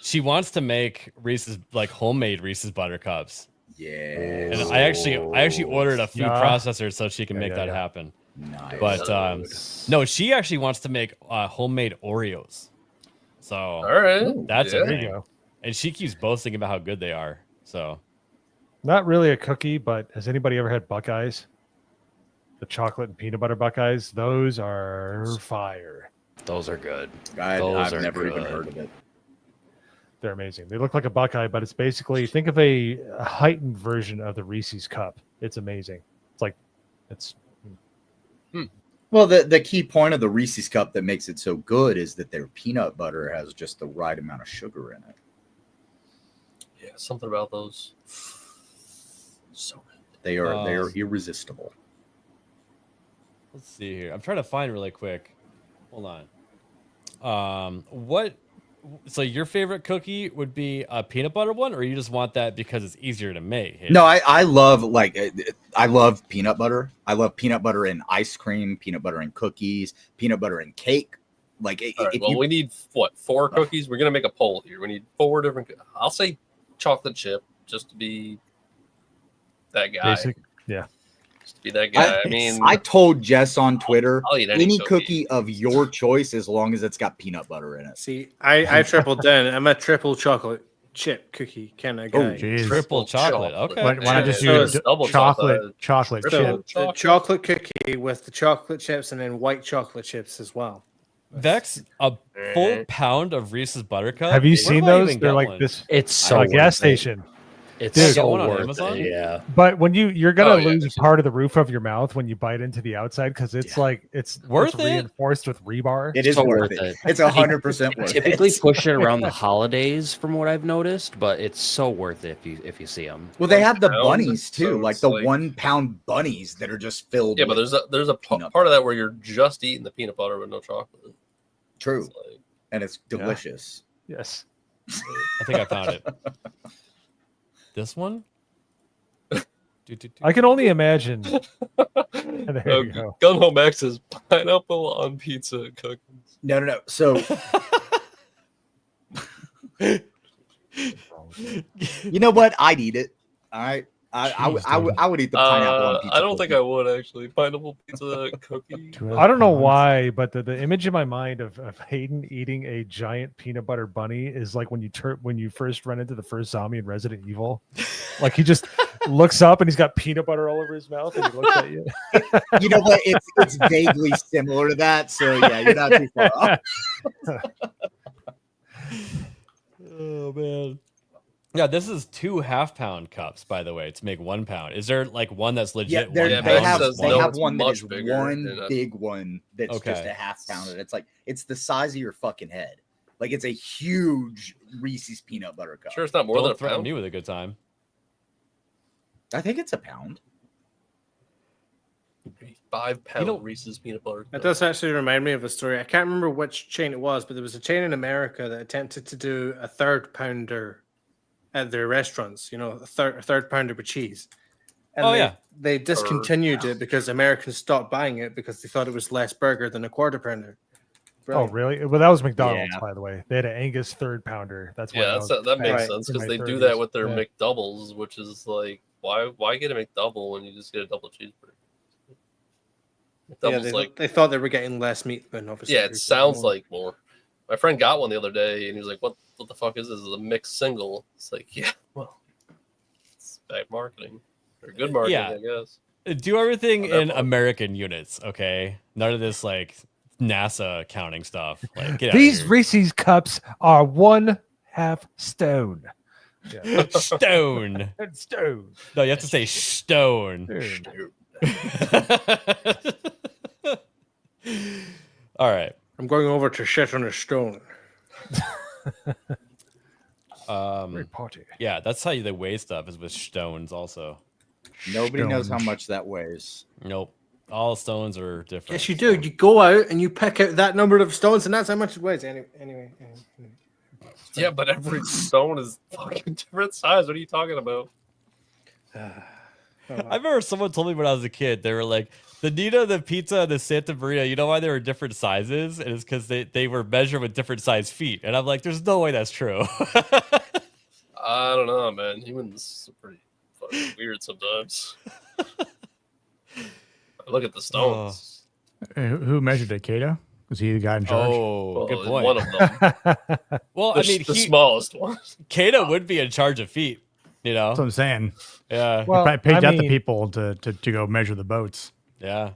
she wants to make Reese's like homemade Reese's buttercups. Yeah. And I actually ordered a food Yeah. processor so she can Yeah, make yeah, that yeah. happen. Nice. But no, she actually wants to make homemade Oreos. So All right. that's yeah. a There you thing. go. And she keeps boasting about how good they are. So Not really a cookie, but has anybody ever had Buckeyes? The chocolate and peanut butter Buckeyes? Those are fire. Those are good. I've Those are never even good. heard of it. They're amazing. They look like a Buckeye, but it's basically, think of a heightened version of the Reese's cup. It's amazing. It's Well, the key point of the Reese's cup that makes it so good is that their peanut butter has just the right amount of sugar in it. Yeah, something about those. So good. They are irresistible. let's see here. I'm trying to find really quick. Hold on. So your favorite cookie would be a peanut butter one, or you just want that because it's easier to make? Hey? No, I love I love peanut butter. I love peanut butter in ice cream, peanut butter in cookies, peanut butter in cake. Like, All right, if well, you, we need what, 4 cookies? We're gonna make a poll here. We need 4 different. I'll say chocolate chip just to be that guy. basic. Yeah. Just to be that guy. I mean, I told Jess on Twitter, I'll eat any cookie. cookie of your choice as long as it's got peanut butter in it. See, I tripled down. I'm a triple chocolate chip cookie kind of guy. Oh, Jeez. Triple chocolate. Okay. Why don't I just So do it's double chocolate chocolate. chip? So the chocolate cookie with the chocolate chips and then white chocolate chips as well. Vex, a full pound of Reese's Buttercup. Have you Where seen do I those? even They're get like one? this It's so a gas worth it. station. It's Dude, so get one on worth Amazon? it. Yeah. But when you're gonna Oh, yeah, lose there's- part of the roof of your mouth when you bite into the outside because it's like it's Worth it? reinforced with rebar. It is So worth worth it. it. It's 100% worth Typically it. push it around the holidays, from what I've noticed, but it's so worth it if you see them. Well, they have the pound, bunnies too, so like it's the like- 1 pound bunnies that are just filled. Yeah, but with there's a peanut part of that where you're just eating the peanut butter with no chocolate. True. It's like, and it's delicious. Yes. I think I found it. This one? I can only imagine. There you go. Gun Home X is pineapple on pizza cookies. No. So, you know what? I'd eat it. All right. I would eat the pineapple on pizza. I don't think I would actually. Pineapple pizza cookie. I don't know why, but the image in my mind of Hayden eating a giant peanut butter bunny is like when you first run into the first zombie in Resident Evil. Like he just looks up and he's got peanut butter all over his mouth and he looks at you. You know what? It's vaguely similar to that. So yeah, you're not too far off. Oh man. Yeah, this is 2 half-pound cups, by the way, to make 1 pound. Is there like one that's legit? Yeah, one they pound? have one that much is bigger one than big one that's just a half pound. And it's like it's the size of your fucking head. Like it's a huge Reese's peanut butter cup. Sure, it's not more than Don't a threaten pound. me with a good time. I think it's a pound. 5-pound Reese's peanut butter. That does actually remind me of a story. I can't remember which chain it was, but there was a chain in America that attempted to do a 3rd pounder at their restaurants. You know, a third pounder with cheese. And they discontinued it because Americans stopped buying it because they thought it was less burger than a 1/4 pounder. Oh, really? Well, that was McDonald's, by the way. They had an Angus 3rd pounder. That's why. That makes sense because they do that with their Yeah. McDoubles, which is like, why get a McDouble when you just get a double cheeseburger? Yeah, they thought they were getting less meat than obviously. Yeah, it sounds like more. My friend got one the other day, and he was like, "What the fuck is this? Is a mixed single?" It's like, yeah, well, it's bad marketing or good marketing, I guess. Do everything in American units, okay? None of this like NASA counting stuff. Like, get out These of here. Reese's cups are 1/2 stone. Yeah. Stone. Stone. No, you have to say stone. All right. I'm going over to shit on a stone. Great party. Yeah, that's how they weigh stuff is with stones also. Nobody knows how much that weighs. Nope. All stones are different. Yes, you do. You go out and you pick out that number of stones, and that's how much it weighs. Anyway. Yeah, but every stone is fucking different size. What are you talking about? I remember someone told me when I was a kid, they were like, the Nina, the pizza, and the Santa Maria, you know why they were different sizes? And it's because they were measured with different size feet. And I'm like, there's no way that's true. I don't know, man. Humans are pretty fucking weird sometimes. Look at the stones. Who measured it, Kato? Was he the guy in charge? Oh, good point. One of them. Well, I mean, the smallest one. Kato would be in charge of feet, you know? That's what I'm saying. Yeah. Well, probably paid out the people to go measure the boats. Yeah.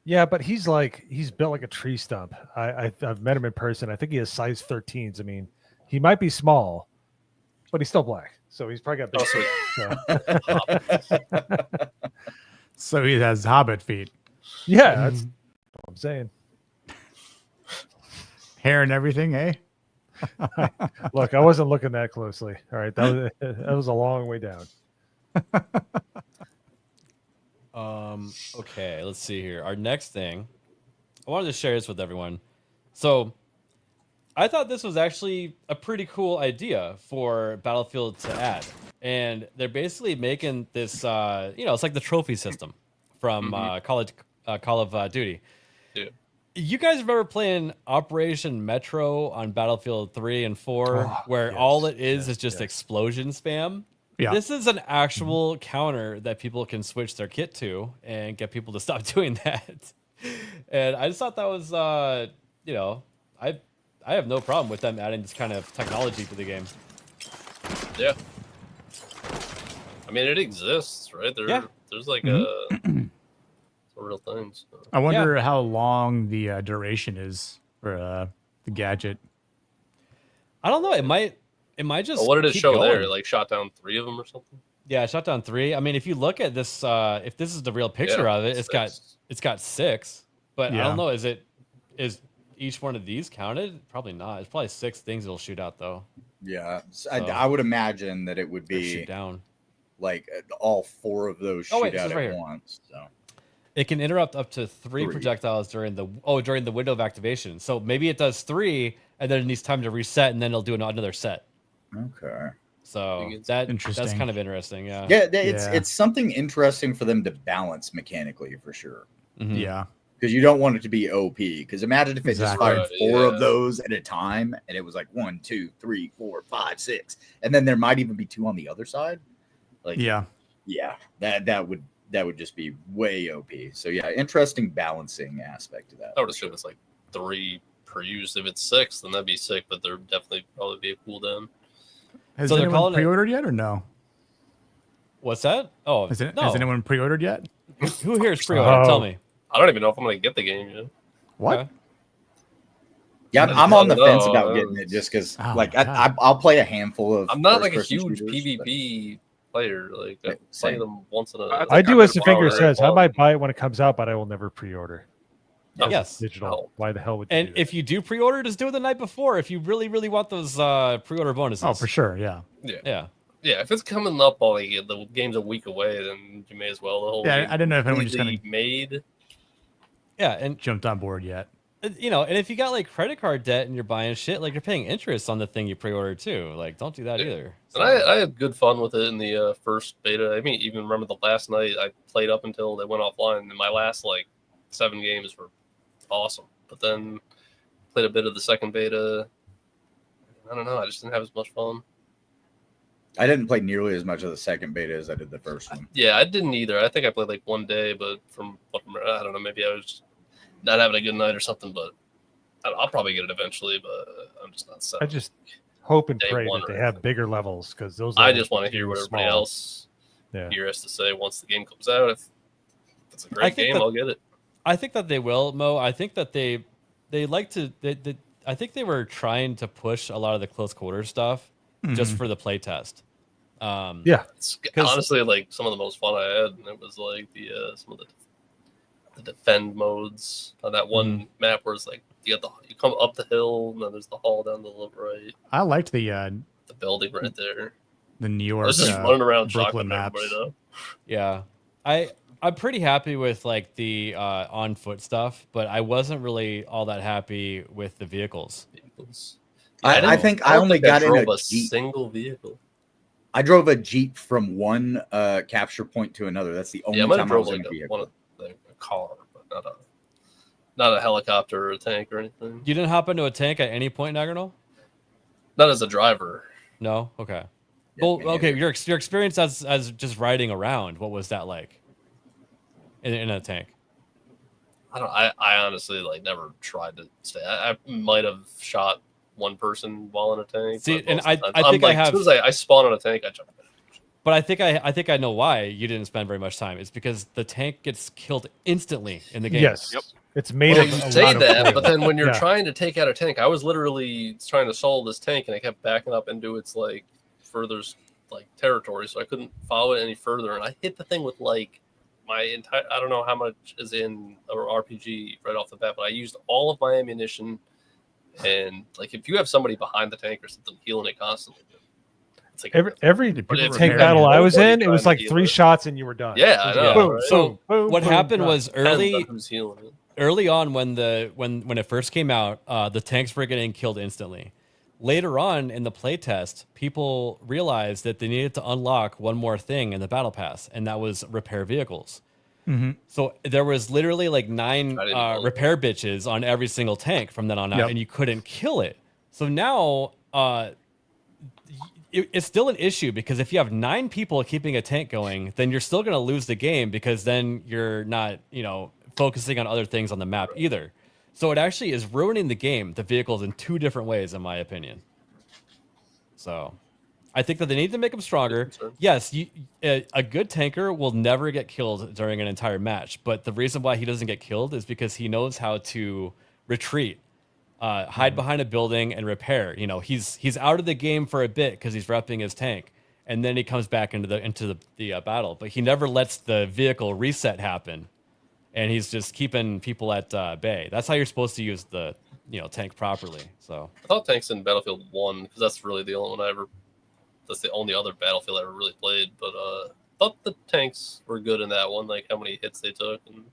Yeah, but he's built like a tree stump. I've met him in person. I think he has size 13s. I mean, he might be small, but he's still black. So he's probably got big. So he has hobbit feet. Yeah, that's what I'm saying. Hair and everything, eh? Look, I wasn't looking that closely. All right, that was a long way down. Okay, let's see here. Our next thing, I wanted to share this with everyone. So, I thought this was actually a pretty cool idea for Battlefield to add. And they're basically making this, it's like the trophy system from Call of Duty. Yeah. You guys remember playing Operation Metro on Battlefield 3 and 4, where all it is just explosion spam? Yeah. This is an actual counter that people can switch their kit to and get people to stop doing that. And I just thought that was, I have no problem with them adding this kind of technology to the game. Yeah. I mean, it exists, right? There's like a real thing. So. I wonder how long the duration is for the gadget. I don't know. It might just. What did it keep show going. there? Like shot down 3 of them or something? Yeah, shot down 3. I mean, if you look at this, if this is the real picture of it, it's got 6. But I don't know. Is each one of these counted? Probably not. It's probably 6 things it'll shoot out though. Yeah, so I would imagine that it would be shoot down. Like all 4 of those shoot out right at here. once. So it can interrupt up to 3 projectiles during the window of activation. So maybe it does 3, and then it needs time to reset, and then it'll do another set. Okay. So Interesting. that's kind of interesting. Yeah. Yeah, it's something interesting for them to balance mechanically for sure. Mhm. Yeah. Because you don't want it to be OP. Because imagine if it just Exactly. fired 4 of those at a time, and it was like 1, 2, 3, 4, 5, 6, and then there might even be 2 on the other side. Like, yeah, that would just be way OP. So yeah, interesting balancing aspect to that. I would assume it's like 3 per use. If it's 6, then that'd be sick. But there'd definitely probably be a cooldown. Has So they're anyone calling it- pre-ordered yet or no? What's that? Oh, Has no. anyone pre-ordered yet? Who here is pre-ordered? Tell Oh. me. I don't even know if I'm gonna get the game yet. What? Okay. Yeah, I I'm on the don't fence know. about getting it just because, Oh, like, God. I'll play a handful of. I'm not like a first-person huge shooters, but- PvP player. Like I play Same. them once in a. I I do as the Wow, finger very says. I well. might buy it when it comes out, but I will never pre-order. Yes. Digital. No. Why the hell would you And do that? if you do pre-order, just do it the night before. If you really, really want those pre-order bonuses. Oh, for sure. Yeah. Yeah. Yeah, if it's coming up on like, the game's a week away, then you may as well. The whole Yeah, game I didn't know if anyone just kind completely made. Yeah, and jumped on board yet. you know, and if you got like credit card debt and you're buying shit, like you're paying interest on the thing you pre-ordered too. Like, don't do that either. And I had good fun with it in the first beta. I mean, even remember the last night I played up until they went offline, and my last like 7 games were awesome. But then played a bit of the second beta. I don't know. I just didn't have as much fun. I didn't play nearly as much of the second beta as I did the first one. Yeah, I didn't either. I think I played like 1 day, but I don't know. Maybe I was not having a good night or something. But I'll probably get it eventually. But I'm just not set. I just hope and Day pray one that they or have bigger levels because those. I levels just want are to hear what too everybody small. else Yeah. here has to say once the game comes out. If it's a I great think game, that- I'll get it. I think that they will, Mo. I think that they like to. I think they were trying to push a lot of the close quarter stuff just Mhm. for the play test. Yeah. It's 'Cause- honestly like some of the most fun I had, and it was like the some of the defend modes on that one map where it's like you come up the hill, and then there's the hall down the left, right, I liked the building right there. New I York, was just running around Brooklyn shotgun maps. everybody though. Yeah, I'm pretty happy with like the on foot stuff, but I wasn't really all that happy with the vehicles. I think I don't only think I got in drove a a Jeep. single vehicle. I drove a Jeep from one capture point to another. That's the only Yeah, I might have time I drove was like in a vehicle. one of a car, but not a helicopter or a tank or anything. You didn't hop into a tank at any point, Nagarno? Not as a driver. No. Okay. Yeah, Well, me okay. neither. Your experience as just riding around, what was that like? In a tank. I honestly like never tried to stay. I might have shot one person while in a tank. See, but and most of the time- I I'm think I like, have- as soon as I spawn on a tank, I jump in. But I think I know why you didn't spend very much time. It's because the tank gets killed instantly in the game. Yes. Yep. It's made Well, of you a say lot of that, coal. but then when you're Yeah. trying to take out a tank, I was literally trying to solve this tank, and I kept backing up into its like further like territory, so I couldn't follow it any further. And I hit the thing with like my entire. I don't know how much is in a RPG right off the bat, but I used all of my ammunition. And like, if you have somebody behind the tank or something healing it constantly, it's like every But if tank you battle have I was nobody in, it was trying like to 3 heal it. shots and you were done. Yeah, I know. Boom, right? So boom, boom, what boom, happened done. was Depends on who's healing it. early on when it first came out, the tanks were getting killed instantly. Later on in the playtest, people realized that they needed to unlock one more thing in the battle pass, and that was repair vehicles. Mhm. So there was literally like 9 I didn't know repair bitches on every single tank from then on out, Yep. and you couldn't kill it. So now it's still an issue because if you have 9 people keeping a tank going, then you're still going to lose the game because then you're not, focusing on other things on the map either. So it actually is ruining the game, the vehicles, in 2 different ways, in my opinion. So I think that they need to make them stronger. Yes, a good tanker will never get killed during an entire match, but the reason why he doesn't get killed is because he knows how to retreat, hide behind a building, and repair. He's out of the game for a bit because he's repping his tank, and then he comes back into the battle. But he never lets the vehicle reset happen, and he's just keeping people at bay. That's how you're supposed to use the tank properly. So I thought tanks in Battlefield 1 because that's really the only one I ever. That's the only other Battlefield I ever really played. But thought the tanks were good in that one, like how many hits they took, and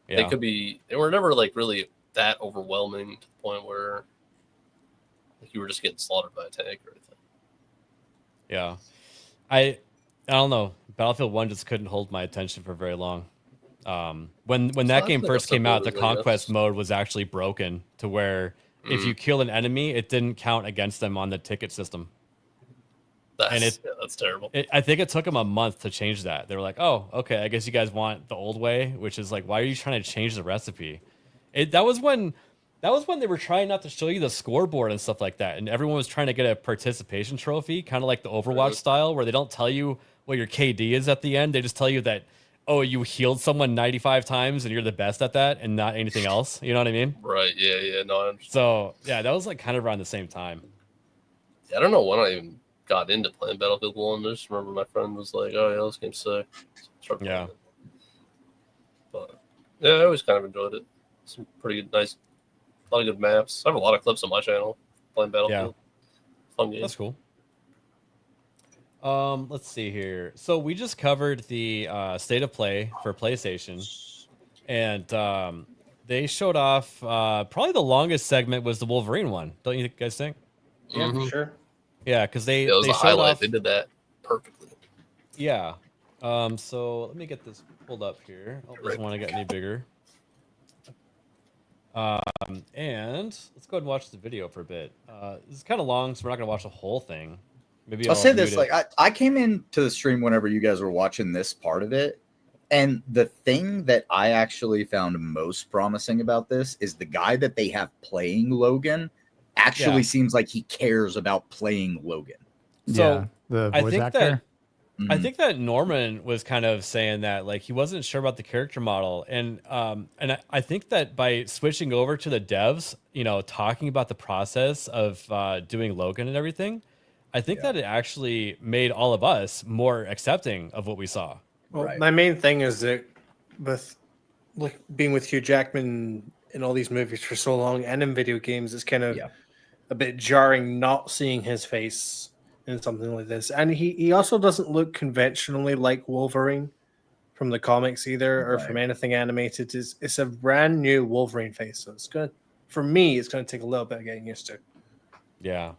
yeah. they were never like really that overwhelming to the point where like you were just getting slaughtered by a tank or anything. Yeah, I don't know. Battlefield 1 just couldn't hold my attention for very long. When that I game think first that's came out, the what it is, I conquest guess. mode was actually broken to where if you kill an enemy, it didn't count against them on the ticket system. That's terrible. I think it took them a month to change that. They were like, "Oh, okay, I guess you guys want the old way," which is like, why are you trying to change the recipe? That was when they were trying not to show you the scoreboard and stuff like that, and everyone was trying to get a participation trophy, kind of like the Overwatch style, where they don't tell you what your KD is at the end. They just tell you that, oh, you healed someone 95 times and you're the best at that, and not anything else. You know what I mean? Right. Yeah. No, I understand. So yeah, that was like kind of around the same time. I don't know when I even got into playing Battlefield 1. I just remember my friend was like, "Oh yeah, this game's sick." So Yeah. But yeah, I always kind of enjoyed it. Some pretty good, nice, a lot of good maps. I have a lot of clips on my channel playing Battlefield. Fun game. That's cool. Let's see here. So we just covered the state of play for PlayStation, and they showed off probably the longest segment was the Wolverine one. Don't you guys think? Yeah, for sure. Yeah, because they it was they a showed highlight. off. They did that perfectly. Yeah. So let me get this pulled up here. Oh, doesn't want to get any bigger. And let's go ahead and watch the video for a bit. This is kind of long, so we're not going to watch the whole thing. Maybe I'll say mute this: it. like I came into the stream whenever you guys were watching this part of it, and the thing that I actually found most promising about this is the guy that they have playing Logan actually seems like he cares about playing Logan. So the I voice think actor. I think that Norman was kind of saying that like he wasn't sure about the character model, and I think that by switching over to the devs, talking about the process of doing Logan and everything, I think that it actually made all of us more accepting of what we saw. Well, my main thing is that with being with Hugh Jackman in all these movies for so long and in video games, it's kind of a bit jarring not seeing his face in something like this. And he also doesn't look conventionally like Wolverine from the comics either, or from anything animated. It's a brand new Wolverine face, so it's gonna, for me, it's gonna take a little bit of getting used to. Yeah,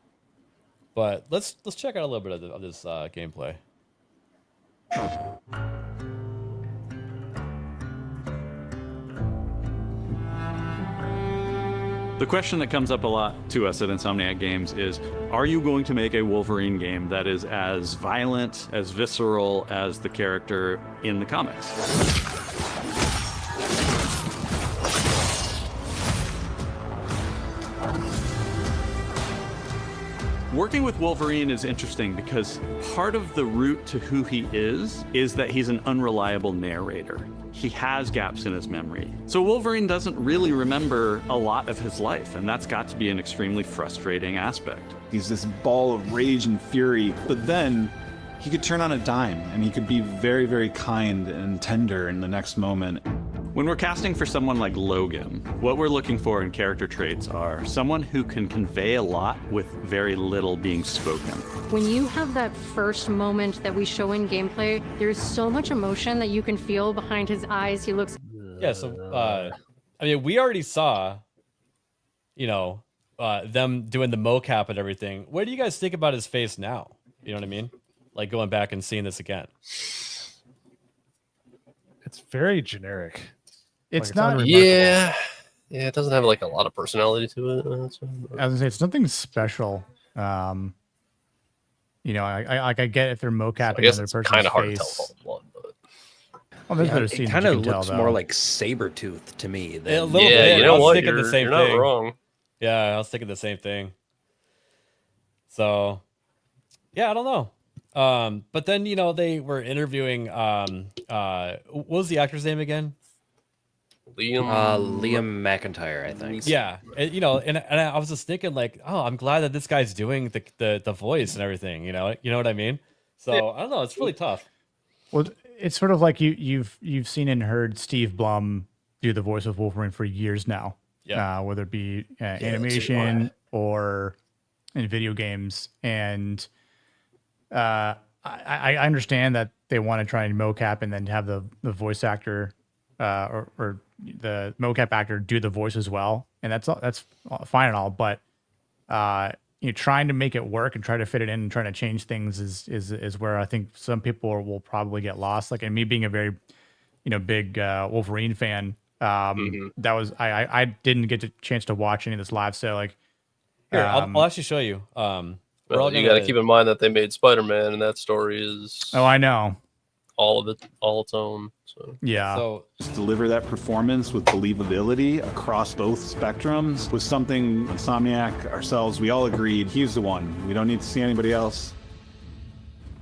but let's check out a little bit of this gameplay. The question that comes up a lot to us at Insomniac Games is, are you going to make a Wolverine game that is as violent, as visceral as the character in the comics? Working with Wolverine is interesting because part of the route to who he is that he's an unreliable narrator. He has gaps in his memory. So Wolverine doesn't really remember a lot of his life, and that's got to be an extremely frustrating aspect. He's this ball of rage and fury, but then he could turn on a dime, and he could be very, very kind and tender in the next moment. When we're casting for someone like Logan, what we're looking for in character traits are someone who can convey a lot with very little being spoken. When you have that first moment that we show in gameplay, there's so much emotion that you can feel behind his eyes. He looks... Yeah, so, I mean, we already saw, them doing the mocap and everything. What do you guys think about his face now? You know what I mean? Like, going back and seeing this again. It's very generic. It's Like, not. unremarkable. Yeah, it doesn't have like a lot of personality to it. I was gonna say it's nothing special. I get if they're mocapping I guess another it's person's kind of hard to face. tell one, but Well, there's better it scenes kind you of can tell, looks though. more like Sabretooth to me. A Than... little yeah, bit. you know I was what? thinking the same You're not thing. wrong. Yeah, I was thinking the same thing. So, yeah, I don't know. But then, they were interviewing, what was the actor's name again? Liam McIntyre, I think. Yeah, and I was just thinking like, oh, I'm glad that this guy's doing the voice and everything. You know what I mean? So I don't know. It's really tough. Well, it's sort of like you've seen and heard Steve Blum do the voice of Wolverine for years now. Yeah. Whether it be animation or in video games, and I understand that they want to try and mocap and then have the voice actor or the mocap actor do the voice as well, and that's fine and all, but trying to make it work and try to fit it in and trying to change things is where I think some people will probably get lost. Like, and me being a very, big Wolverine fan, that was I didn't get the chance to watch any of this live. So like, here, I'll actually show you. Well, you got to keep in mind that they made Spider-Man, and that story is I know all of it, all its own. So yeah. So Just deliver that performance with believability across both spectrums was something Insomniac, ourselves, we all agreed he's the one. We don't need to see anybody else.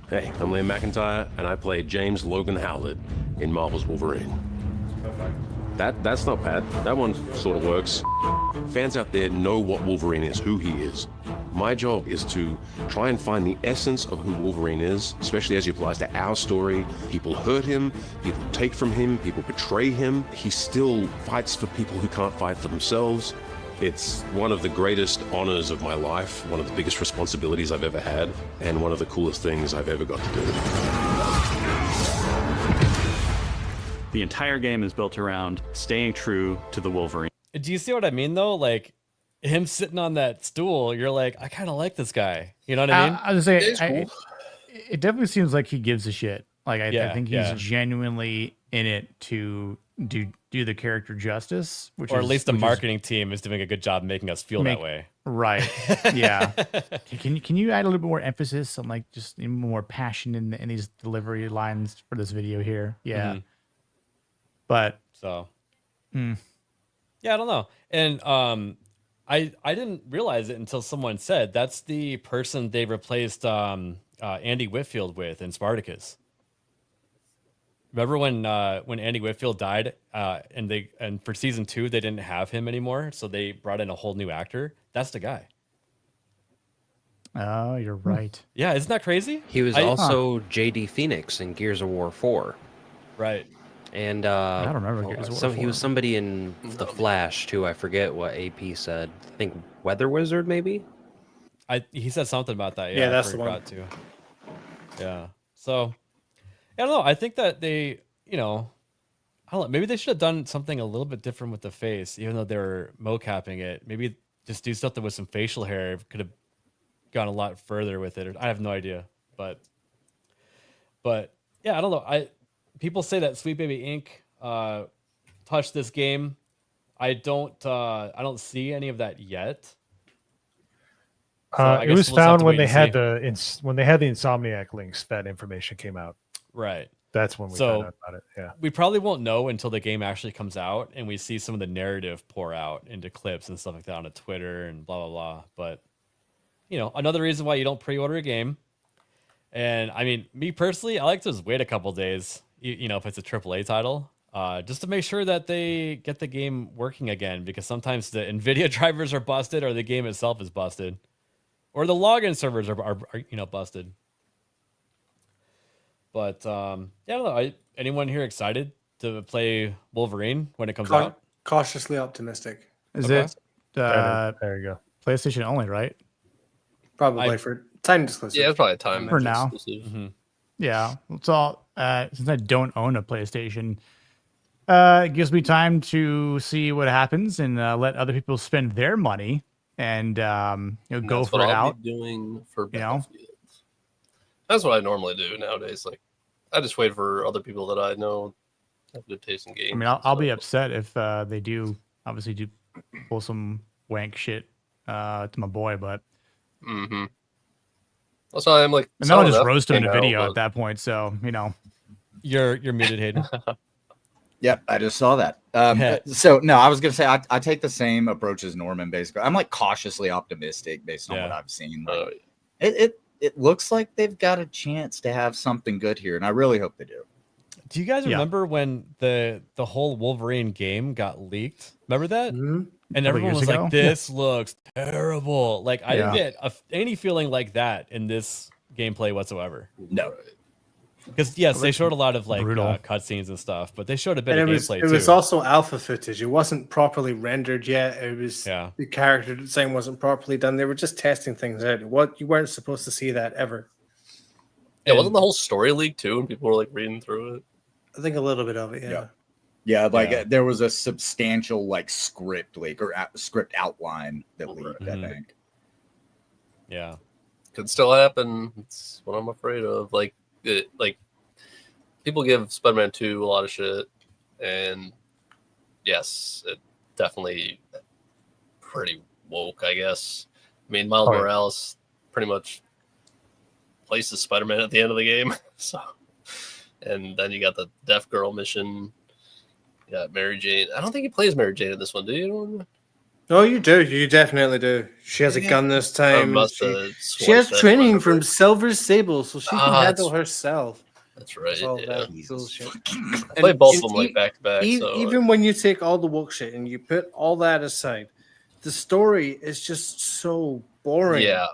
Hey, I'm Liam McIntyre, and I play James Logan Howlett in Marvel's Wolverine. That's not bad. That one sort of works. Fans out there know what Wolverine is, who he is. My job is to try and find the essence of who Wolverine is, especially as he applies to our story. People hurt him, people take from him, people betray him. He still fights for people who can't fight for themselves. It's one of the greatest honors of my life, one of the biggest responsibilities I've ever had, and one of the coolest things I've ever got to do. The entire game is built around staying true to the Wolverine. do you see what I mean though? Like him sitting on that stool, you're like, I kind of like this guy. You know what I mean? I was saying, it definitely seems like he gives a shit. Like I think he's yeah. genuinely in it to do the character justice, Or at least the marketing team is doing a good job making us feel that way. Right. Yeah. Can you add a little bit more emphasis on like just more passion in these delivery lines for this video here? Yeah. Mhm. But so yeah, I don't know. And I didn't realize it until someone said that's the person they replaced Andy Whitfield with in Spartacus. Remember when Andy Whitfield died, and for season 2 they didn't have him anymore, so they brought in a whole new actor. That's the guy. Oh, you're right. Yeah, isn't that crazy? He was also JD Phoenix in Gears of War 4. Right. And I don't remember Gears of War he was 4. somebody in The Flash too. I forget what AP said. I think Weather Wizard maybe. He said something about that. Yeah, I that's the one. forgot to. Yeah. So I don't know. I think that they, I don't know. Maybe they should have done something a little bit different with the face, even though they were mocapping it. Maybe just do something with some facial hair. Could have gone a lot further with it. I have no idea, but yeah, I don't know. People say that Sweet Baby Inc. Touched this game. I don't see any of that yet. So it was found when they had the Insomniac links. That information came out. Right. That's when we found out about it. Yeah. We probably won't know until the game actually comes out and we see some of the narrative pour out into clips and stuff like that on Twitter and blah blah blah. But another reason why you don't pre-order a game. And I mean, me personally, I like to just wait a couple days. If it's a AAA title, just to make sure that they get the game working again, because sometimes the NVIDIA drivers are busted, or the game itself is busted, or the login servers are busted. But yeah, I don't know. Anyone here excited to play Wolverine when it comes out? Cautiously optimistic. Is it There you go. PlayStation only, right? Probably for time exclusive. Yeah, it's probably a time For now. exclusive. Mm-hmm. Yeah. It's all since I don't own a PlayStation, it gives me time to see what happens and let other people spend their money and go That's for what it I'll out. be doing for Battlefield. That's what I normally do nowadays. Like, I just wait for other people that I know have good taste in games. I mean, I'll be upset if they do obviously pull some wank shit to my boy, but that's why I'm like, and then I'll just Enough roast him in a came out, video but- at that point. So You're muted, Hayden. Yep, I just saw that. So no, I was gonna say I take the same approach as Norman. Basically, I'm like cautiously optimistic based on what I've seen. Like, it looks like they've got a chance to have something good here, and I really hope they do. Do you guys remember when the whole Wolverine game got leaked? Remember that? Mm-hmm. And everyone was like, "This looks terrible." Like I didn't get any feeling like that in this gameplay whatsoever. No. Because yes, they showed a lot of like brutal. Cutscenes and stuff, but they showed a bit And of it gameplay was too. also alpha footage. It wasn't properly rendered yet. It was the character design wasn't properly done. They were just testing things out. You weren't supposed to see that ever. Yeah, wasn't the whole story leaked too, and people were like reading through it? I think a little bit of it. Yeah, there was a substantial like script leak or script outline that leaked. I think. Yeah. Could still happen. It's what I'm afraid of. Like people give Spider-Man 2 a lot of shit, and yes, it definitely pretty woke, I guess. I mean, Miles Morales pretty much places Spider-Man at the end of the game. So, and then you got the Deaf Girl mission. You got Mary Jane. I don't think he plays Mary Jane in this one, do you? Oh, you do. You definitely do. She has a gun this time. She has training from Silver Sable, so she can handle herself. That's right. All yeah. that bullshit. I played both of them like back to back. Even when you take all the woke shit and you put all that aside, the story is just so boring. Yeah.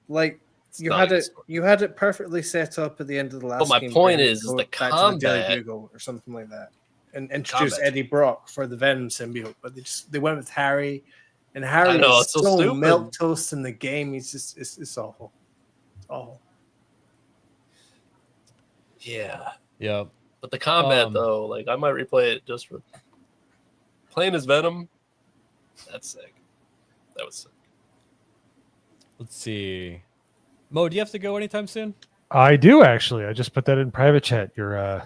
Like you had it perfectly set up at the end of the last. But my game point when is you go the back to the Daily combat Bugle or something like that, and introduce Eddie Brock for the Venom symbiote. But they went with Harry, and Harry is so milquetoast in the game. He's just it's awful. It's awful. Yeah. Yeah. But the combat though, like I might replay it just for playing as Venom. That's sick. That was sick. Let's see. Mo, do you have to go anytime soon? I do actually. I just put that in private chat. Your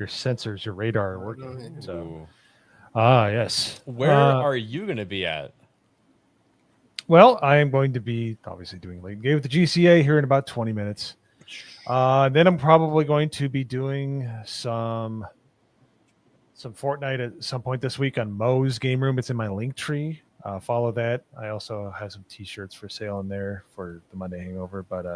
sensors, your radar are working. So yes. Where are you gonna be at? Well, I am going to be obviously doing late game with the GCA here in about 20 minutes. Then I'm probably going to be doing some Fortnite at some point this week on Mo's Game Room. It's in my link tree. Follow that. I also have some T-shirts for sale in there for the Monday Hangover. But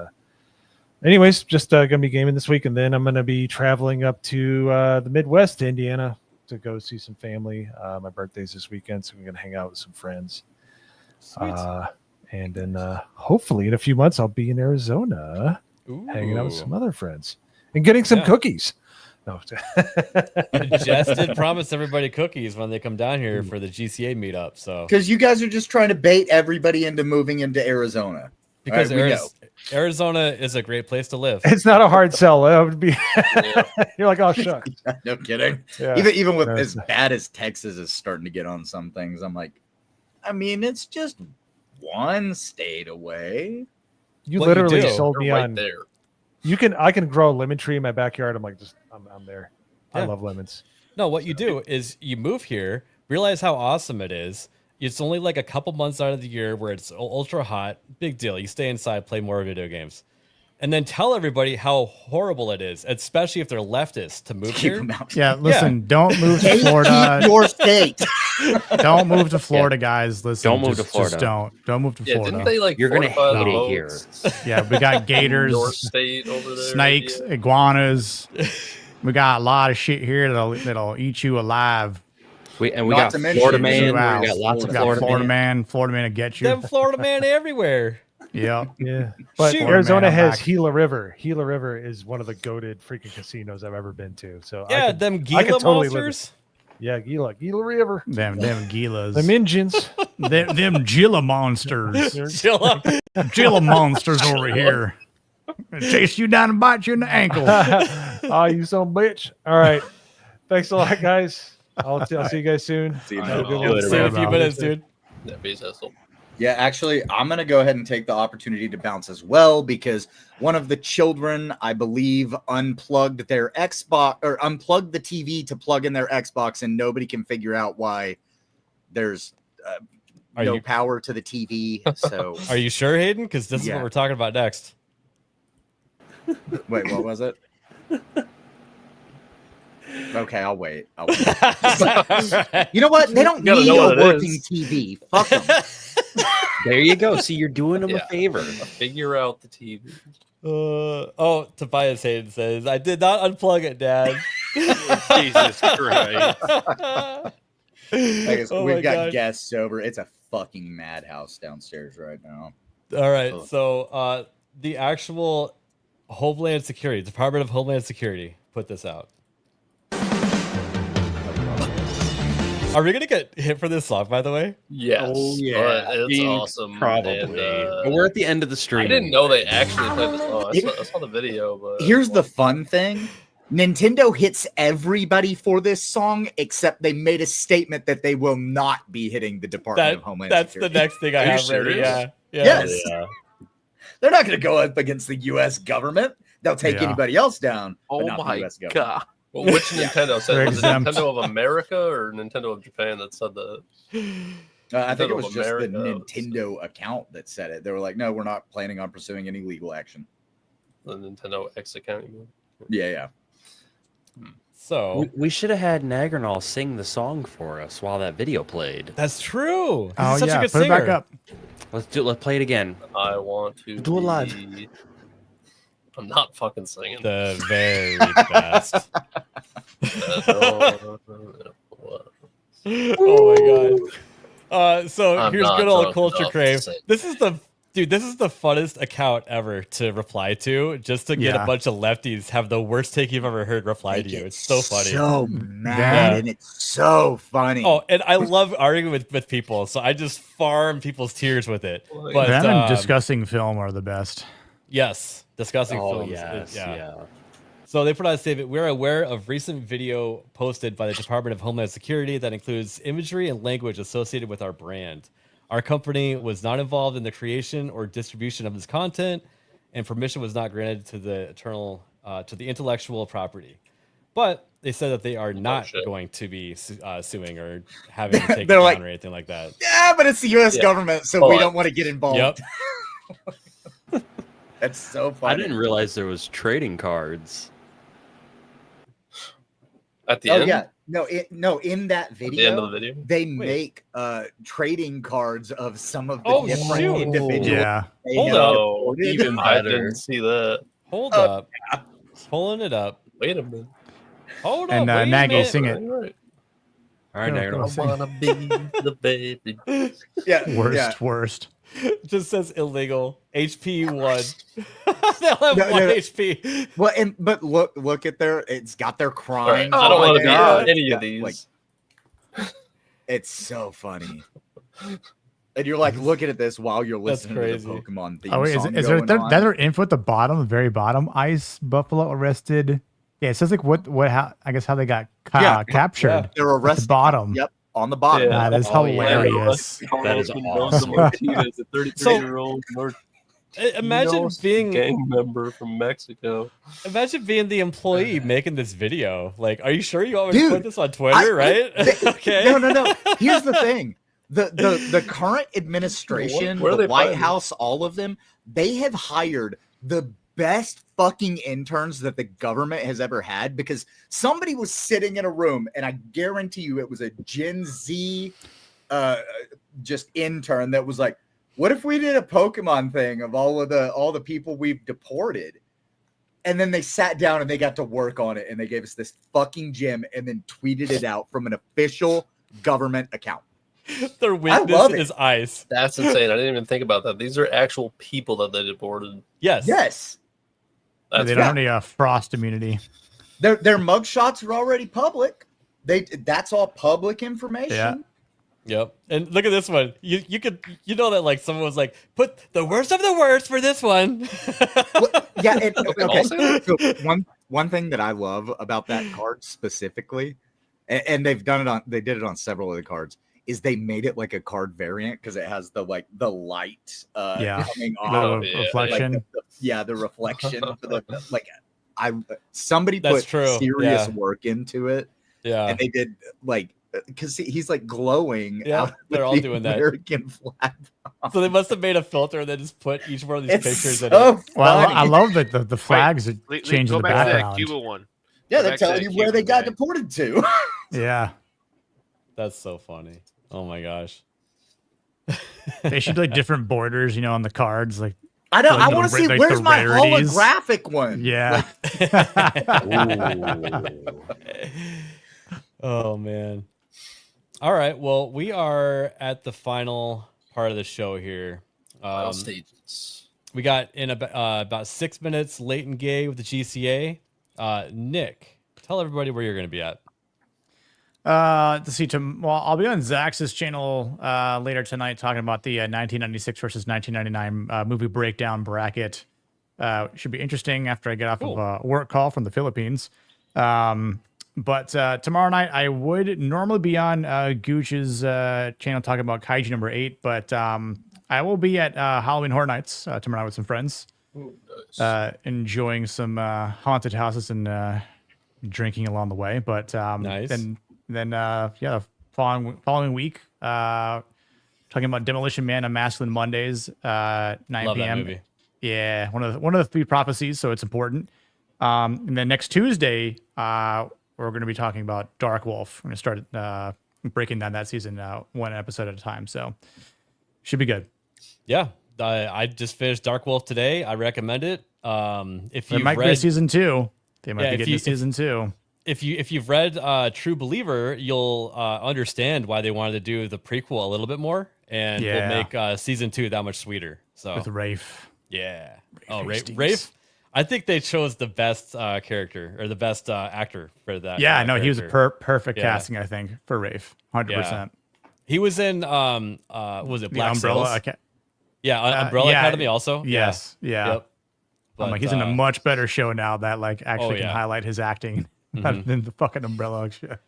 anyways, just gonna be gaming this week, and then I'm gonna be traveling up to the Midwest to Indiana to go see some family. My birthday's this weekend, so I'm gonna hang out with some friends. And then hopefully in a few months I'll be in Arizona. Hanging out with some other friends and getting some cookies. No, Jess did promise everybody cookies when they come down here for the GCA meetup. So because you guys are just trying to bait everybody into moving into Arizona. Because Arizona is a great place to live. It's not a hard sell. That would be. You're like, oh shucks. No kidding. Yeah. Even with as bad as Texas is starting to get on some things, I'm like, I mean, it's just one state away. You literally sold They're me right on there. I can grow a lemon tree in my backyard. I'm like, I'm there. I love lemons. No, what you do is you move here, realize how awesome it is. It's only like a couple months out of the year where it's ultra hot. Big deal. You stay inside, play more video games. And then tell everybody how horrible it is, especially if they're leftists, to move here. Yeah, listen, don't move to Florida. Keep your state. Don't move to Florida, guys. Listen, Don't move to Florida. Just don't move to Florida. Didn't they like You're gonna fortify the hate it here. boats? Yeah, we got gators, North State over there. snakes, iguanas. We got a lot of shit here that'll eat you alive. We got Florida man. We got lots of Florida man. Florida man will get you. Them Florida man everywhere. Yeah. But Shoot. Arizona Man, I'm has back. Gila River. Gila River is one of the goated freaking casinos I've ever been to. So Yeah, them Gila monsters. Yeah, Gila River. Them Gilas. Them engines. them Gila monsters. Gila. Gila monsters over here. Chase you down and bite you in the ankle. Oh, you son of a bitch. All right. Thanks a lot, guys. I'll see you guys soon. See you Have a good later. one. See you in a few minutes, dude. Yeah, peace, asshole. Yeah, actually, I'm going to go ahead and take the opportunity to bounce as well because one of the children, I believe, unplugged their Xbox or unplugged the TV to plug in their Xbox, and nobody can figure out why there's no power to the TV. So, Are you sure, Hayden? Because this is what we're talking about next. wait, what was it? Okay, I'll wait. You know what? They don't need a working TV. Fuck them. There you go. See, you're doing them a favor. Figure out the TV. Tobias Hayden says, I did not unplug it, Dad. Jesus Christ. We've got guests over. It's a fucking madhouse downstairs right now. All right. So the actual Homeland Security, Department of Homeland Security put this out. Are we gonna get hit for this song, by the way? Yes. Oh, yeah. It's awesome. Probably. And, But we're at the end of the stream. I didn't know they actually played the song. I saw the video, but Here's the fun thing. Nintendo hits everybody for this song, except they made a statement that they will not be hitting the Department of Homeland That's Security. the next thing I have ready. Yeah. Yes. Yeah. They're not going to go up against the U.S. government. They'll take anybody else down. But Oh not the my US government. god! Well, which Nintendo said? They're Was it exempt. Nintendo of America or Nintendo of Japan that said that? I think it Nintendo was of just the America Nintendo account that said it. They were like, no, we're not planning on pursuing any legal action. The Nintendo X account. Yeah. So We should have had Nagranol sing the song for us while that video played. that's true. Oh, He's such yeah. a good Put it back singer. up. Let's play it again. I want to Do it live. I'm not fucking singing. The very best. Oh my god. So I'm here's not good old drunk Culture enough to Crave. sing. This is the funnest account ever to reply to, just to get Yeah. a bunch of lefties have the worst take you've ever heard reply to you. It's so funny. So mad, and it's so funny. Oh, and I love arguing with people, so I just farm people's tears with it. But Them and discussing film are the best. yes, discussing films. Yeah. So they put out a statement. We're aware of recent video posted by the Department of Homeland Security that includes imagery and language associated with our brand. Our company was not involved in the creation or distribution of this content, and permission was not granted to the intellectual property. But they said that they are not going to be suing or having to take it They're down like, or anything like that. Yeah, but it's the U.S. government, so we don't want to get involved. Yep. That's so funny. I didn't realize there was trading cards. At the Oh end? yeah, no, in that video, At the end of the video? they make trading cards of some of the Oh, different shoot. individuals. Yeah. they Hold have up. deported. Even I didn't see that. Hold up. Pulling it up. Wait a minute. Hold And up. wait a Nagy, minute. sing it. Right. All right, Go, Nagranol. go, I sing. wanna be the baby. Yeah, Worst. Just says illegal. HP 1. They'll have No, 1 no. HP. Well, but look at their. It's got their crying. I don't my want to be God. on any of Yeah, these. It's so funny. And you're like looking at this while you're That's listening to crazy. the Pokemon theme Oh, wait, song is there going on. other info at the bottom, the very bottom? Ice Buffalo arrested. Yeah, it says like how I guess how they got captured. Yeah. They're At arrested. the bottom. Yep, on the bottom. That is Oh, yeah. hilarious. That is Mendoza awesome. Martinez, a 33-year-old Imagine being gang member from Mexico. Imagine being the employee making this video. Like, are you sure you want me to Dude, put this on Twitter, right? Okay. No. Here's the thing. The current administration, Where are the they White fighting? House, all of them, they have hired the best fucking interns that the government has ever had, because somebody was sitting in a room, and I guarantee you it was a Gen Z just intern that was like, what if we did a Pokemon thing of all the people we've deported? And then they sat down and they got to work on it, and they gave us this fucking gem and then tweeted it out from an official government account. Their love weakness it. is ice. That's insane. I didn't even think about that. These are actual people that they deported. Yes. Yes. That's They don't have any frost immunity. Their mugshots are already public. That's all public information. Yeah. Yep. And look at this one. You know that like someone was like, put the worst of the worst for this one. Yeah. Okay. So one thing that I love about that card specifically, and they did it on several of the cards, is they made it like a card variant because it has the light coming off. The reflection. Like the reflection for the somebody That's put true, serious yeah. work into it. Yeah. And they did because he's like glowing. Yeah, out they're with all the doing that. American flag. So they must have made a filter and then just put each one of these It's pictures in so it. Well, funny. I love that the flags are changing Go the back to that background. Cuba one. Yeah, Go they're back to telling that you where they Cuba got guy. deported to. Yeah. That's so funny. Oh my gosh. They should do like different borders, on the cards. Like I know. Like I the want to see like where's the my rarities. holographic one. Yeah. Oh man. All right. Well, we are at the final part of the show here. Final stages. We got in about 6 minutes. Leighton Gay with the GCA. Nick, tell everybody where you're going to be at. Let's see. I'll be on Zax's channel later tonight talking about the 1996 versus 1999 movie breakdown bracket. Should be interesting after I get off of a work call from the Philippines. But tomorrow night I would normally be on Gooch's channel talking about Kaiju number 8, but I will be at Halloween Horror Nights tomorrow night with some friends. Ooh, nice. Enjoying some haunted houses and drinking along the way. But Nice. then the following week, talking about Demolition Man on Masculine Mondays, 9 Love that p.m. movie. Yeah, one of the three prophecies, so it's important. And then next Tuesday, we're going to be talking about Dark Wolf. We're going to start breaking down that season one episode at a time. So should be good. Yeah, I just finished Dark Wolf today. I recommend it. If There you might be a season 2. They might Yeah, be if getting you- a season 2. If you've read True Believer, you'll understand why they wanted to do the prequel a little bit more, and will make season 2 that much sweeter. So With Rafe. Yeah. Hastings. Rafe. I think they chose the best character or the best actor for that. Yeah, no, he was character. perfect Yeah. casting, I think, for Rafe. 100%. Yeah. He was in was it The Black Umbrella Sails? Aca- Yeah, Umbrella yeah, Academy also. Yes, yeah. Yep. I'm like, But, he's in a much better show now that like actually can yeah. highlight his acting than the fucking Umbrella shit.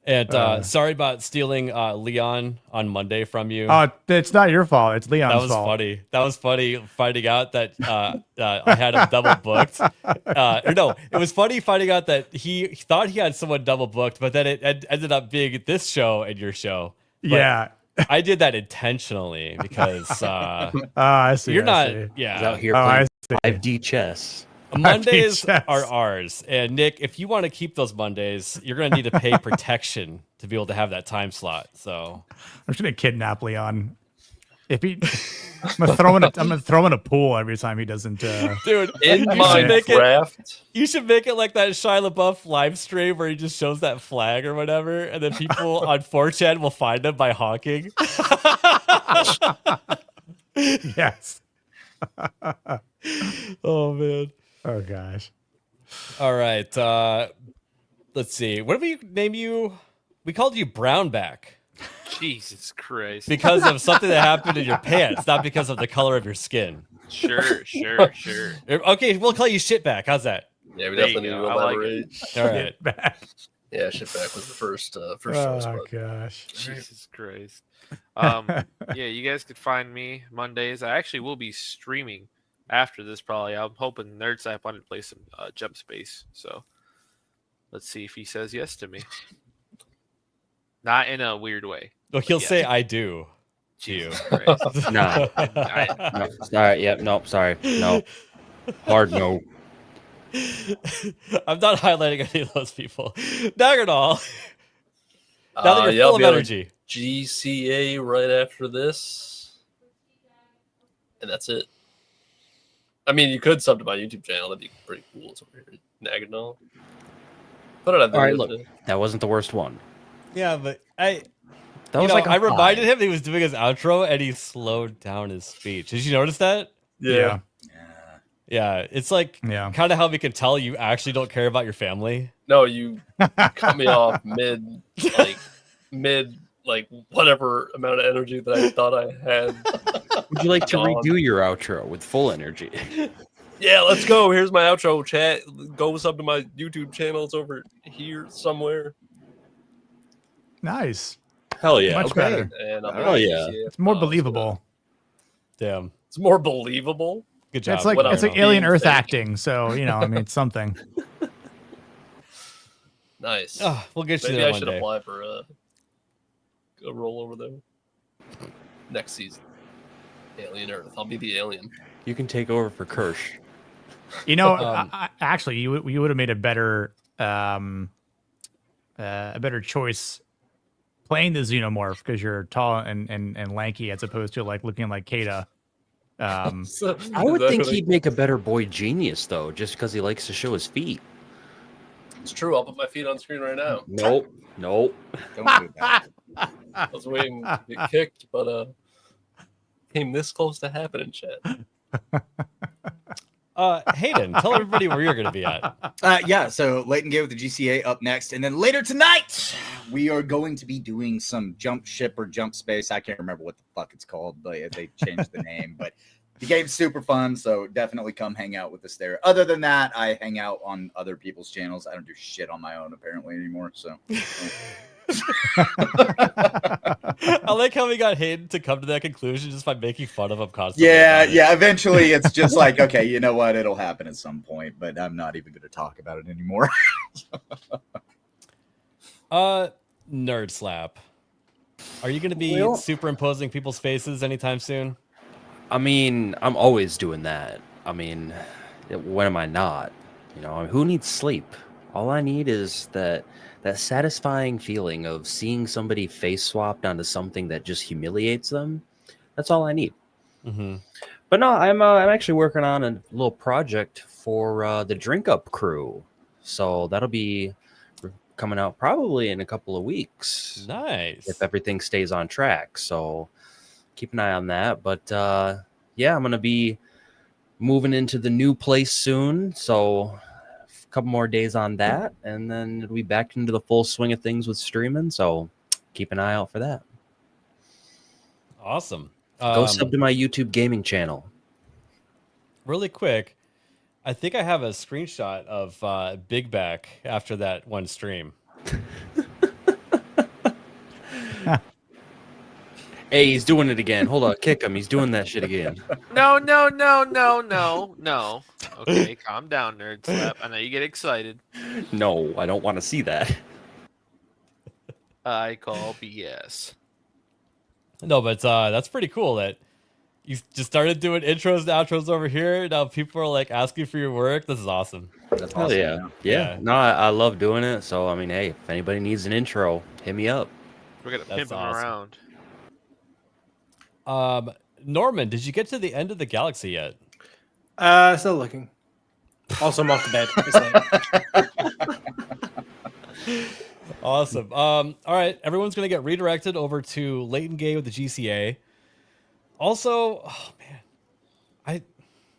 And sorry about stealing Leon on Monday from you. Oh, it's not your fault. It's Leon's That was fault. funny. That was funny finding out that I had him double booked. Or no, it was funny finding out that he thought he had someone double booked, but then it ended up being this show and your show. But Yeah. I did that intentionally because I see. you're I not. see. Yeah, He's out here I playing see. 5D chess. Mondays chess. are ours. And Nick, if you want to keep those Mondays, you're going to need to pay protection to be able to have that time slot. So I'm just gonna kidnap Leon. If he, I'm gonna throw him in a pool every time he doesn't. dude, In you my should make it. draft, You should make it like that Shia LaBeouf live stream where he just shows that flag or whatever, and then people on 4chan will find him by honking. Yes. Oh man. Oh gosh. All right. Let's see. What did we name you? We called you Brownback Jesus Christ. because of something that happened in your pants, not because of the color of your skin. Sure, sure, sure. Okay, we'll call you Shitback. How's that? yeah, we There you definitely need go. to I like elaborate. All right. Back. Yeah, Shitback was the first Oh choice. But gosh. Jesus Christ. Yeah, you guys could find me Mondays. I actually will be streaming after this probably. I'm hoping Nerdsap wanted to play some Jump Space. So let's see if he says yes to me. Not in a weird way. Well, he'll Yes. say I do to you. Jesus Christ. No. I- No. Sorry. Yep. Nope. Sorry. No. Hard no. I'm not highlighting any of those people. Daggernall. Now that you're yeah, I'll full of be on energy. GCA right after this, and that's it. I mean, you could sub to my YouTube channel. That'd be pretty cool. It's over here, Nagadol. Put it on All right. video, Look, too. that wasn't the worst one. Yeah, but I That was like a I reminded 5. him that he was doing his outro and he slowed down his speech. Did you notice that? Yeah. Yeah, it's like Yeah. kind of how we can tell you actually don't care about your family. No, you cut me off mid, whatever amount of energy that I thought I had. Would you like to Gone. redo your outro with full energy? Yeah, let's go. Here's my outro, chat. Go sub to my YouTube channel. It's over here somewhere. Nice. Hell yeah. Much better. And I'm Oh, on yeah. GCA. It's more Oh, believable. Damn. It's more believable. Good job. It's like What it's like I'm Alien being Earth fake. acting. So I mean, it's something. Nice. Oh, we'll get you Maybe there I one should day. apply for a role over there next season. Alien Earth. I'll be the alien. You can take over for Kirsch. You know, Um, actually, you would have made a better choice playing the xenomorph because you're tall and lanky as opposed to like looking like Kata. So, I would is that think what he'd make a better boy genius, though, just because he likes to show his feet. It's true. I'll put my feet on screen right now. Nope. Nope. Don't do that. I was waiting to get kicked, but came this close to happening, chat. Hayden, tell everybody where you're going to be at. Yeah, so Leighton Gay with the GCA up next. And then later tonight, we are going to be doing some jump ship or jump space. I can't remember what the fuck it's called, but they changed the name. But the game's super fun, so definitely come hang out with us there. Other than that, I hang out on other people's channels. I don't do shit on my own, apparently, anymore. So I like how we got Hayden to come to that conclusion just by making fun of him constantly. Yeah. Eventually, it's just like, okay, you know what? It'll happen at some point, but I'm not even going to talk about it anymore. Nerd slap. Are you going to be superimposing people's faces anytime soon? I mean, I'm always doing that. I mean, when am I not? You know, who needs sleep? All I need is that satisfying feeling of seeing somebody face swapped onto something that just humiliates them. That's all I need. Mm-hmm. But no, I'm actually working on a little project for the Drink Up crew. So that'll be coming out probably in a couple of weeks. Nice. If everything stays on track. So keep an eye on that. But yeah, I'm going to be moving into the new place soon. So a couple more days on that. And then it'll be back into the full swing of things with streaming. So keep an eye out for that. Awesome. Go sub to my YouTube gaming channel. Really quick, I think I have a screenshot of Big Back after that one stream. Hey, he's doing it again. Hold on, kick him. He's doing that shit again. No. Okay, calm down, Nerd Slap. I know you get excited. No, I don't want to see that. I call BS. No, but that's pretty cool that you just started doing intros and outros over here. Now people are like asking for your work. This is awesome. That's Hell awesome. yeah. No, I love doing it. So, I mean, hey, if anybody needs an intro, hit me up. We're going to pimp him around. Norman, did you get to the end of the galaxy yet? Still looking. Also, I'm off to bed. Awesome. All right, everyone's gonna get redirected over to Leighton Gay with the GCA. Also, oh man,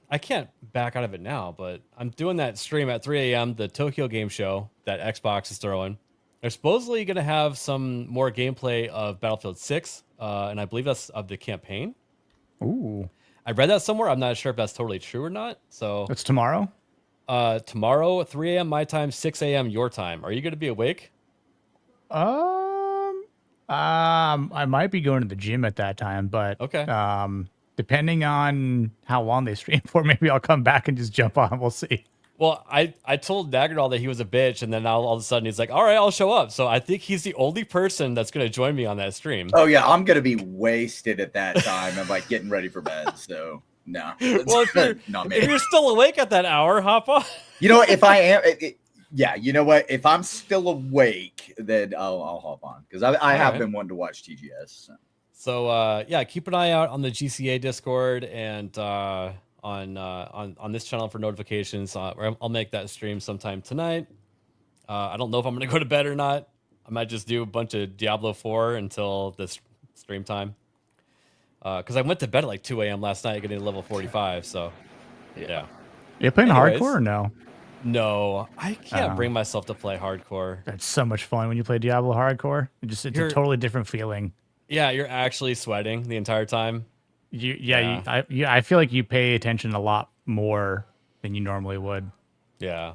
I can't back out of it now, but I'm doing that stream at 3 a.m. the Tokyo Game Show that Xbox is throwing. They're supposedly gonna have some more gameplay of Battlefield 6, and I believe that's of the campaign. Ooh. I read that somewhere. I'm not sure if that's totally true or not. So It's tomorrow? Tomorrow, 3 a.m. my time, 6 a.m. your time. Are you gonna be awake? I might be going to the gym at that time, but okay. Depending on how long they stream for, maybe I'll come back and just jump on. We'll see. Well, I told Daggerdoll that he was a bitch, and then now all of a sudden he's like, all right, I'll show up. So I think he's the only person that's going to join me on that stream. Oh, yeah. I'm going to be wasted at that time. I'm like getting ready for bed. So, no. Well, if you're still awake at that hour, hop on. You know what? If I am, yeah, you know what? If I'm still awake, then I'll hop on because I have been wanting to watch TGS. So yeah, keep an eye out on the GCA Discord and on this channel for notifications. I'll make that stream sometime tonight. I don't know if I'm going to go to bed or not. I might just do a bunch of Diablo 4 until this stream time. Because I went to bed at like 2 a.m. last night getting to level 45. So yeah. You playing hardcore or no? No, I can't bring myself to play hardcore. That's so much fun when you play Diablo hardcore. It's a totally different feeling. Yeah, you're actually sweating the entire time. I feel like you pay attention a lot more than you normally would. Yeah.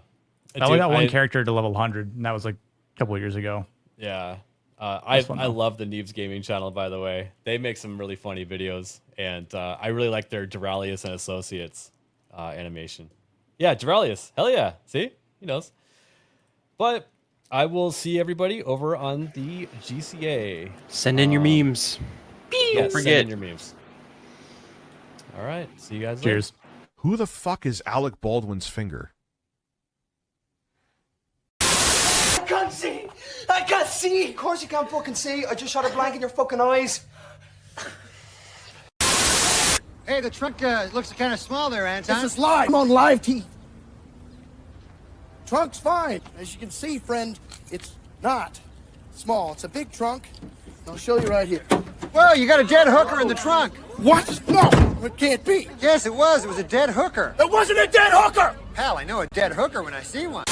I only got one character to level 100, and that was like a couple of years ago. Yeah. I love the Neebs Gaming channel, by the way. They make some really funny videos, and I really like their Duralius and Associates animation. Yeah, Duralius. Hell yeah. See? He knows. But I will see everybody over on the GCA. Send in your memes. Don't forget. Send in your memes. All right. See you guys later. Cheers. Who the fuck is Alec Baldwin's finger? I can't see! I can't see! Of course you can't fucking see. I just shot a blank in your fucking eyes. Hey, the trunk looks kind of small there, Anton. This is live. I'm on live TV. Trunk's fine. As you can see, friend, it's not small. It's a big trunk. I'll show you right here. Well, you got a dead hooker in the trunk. What? No, it can't be. Yes, it was. It was a dead hooker. It wasn't a dead hooker! Hell, I know a dead hooker when I see one.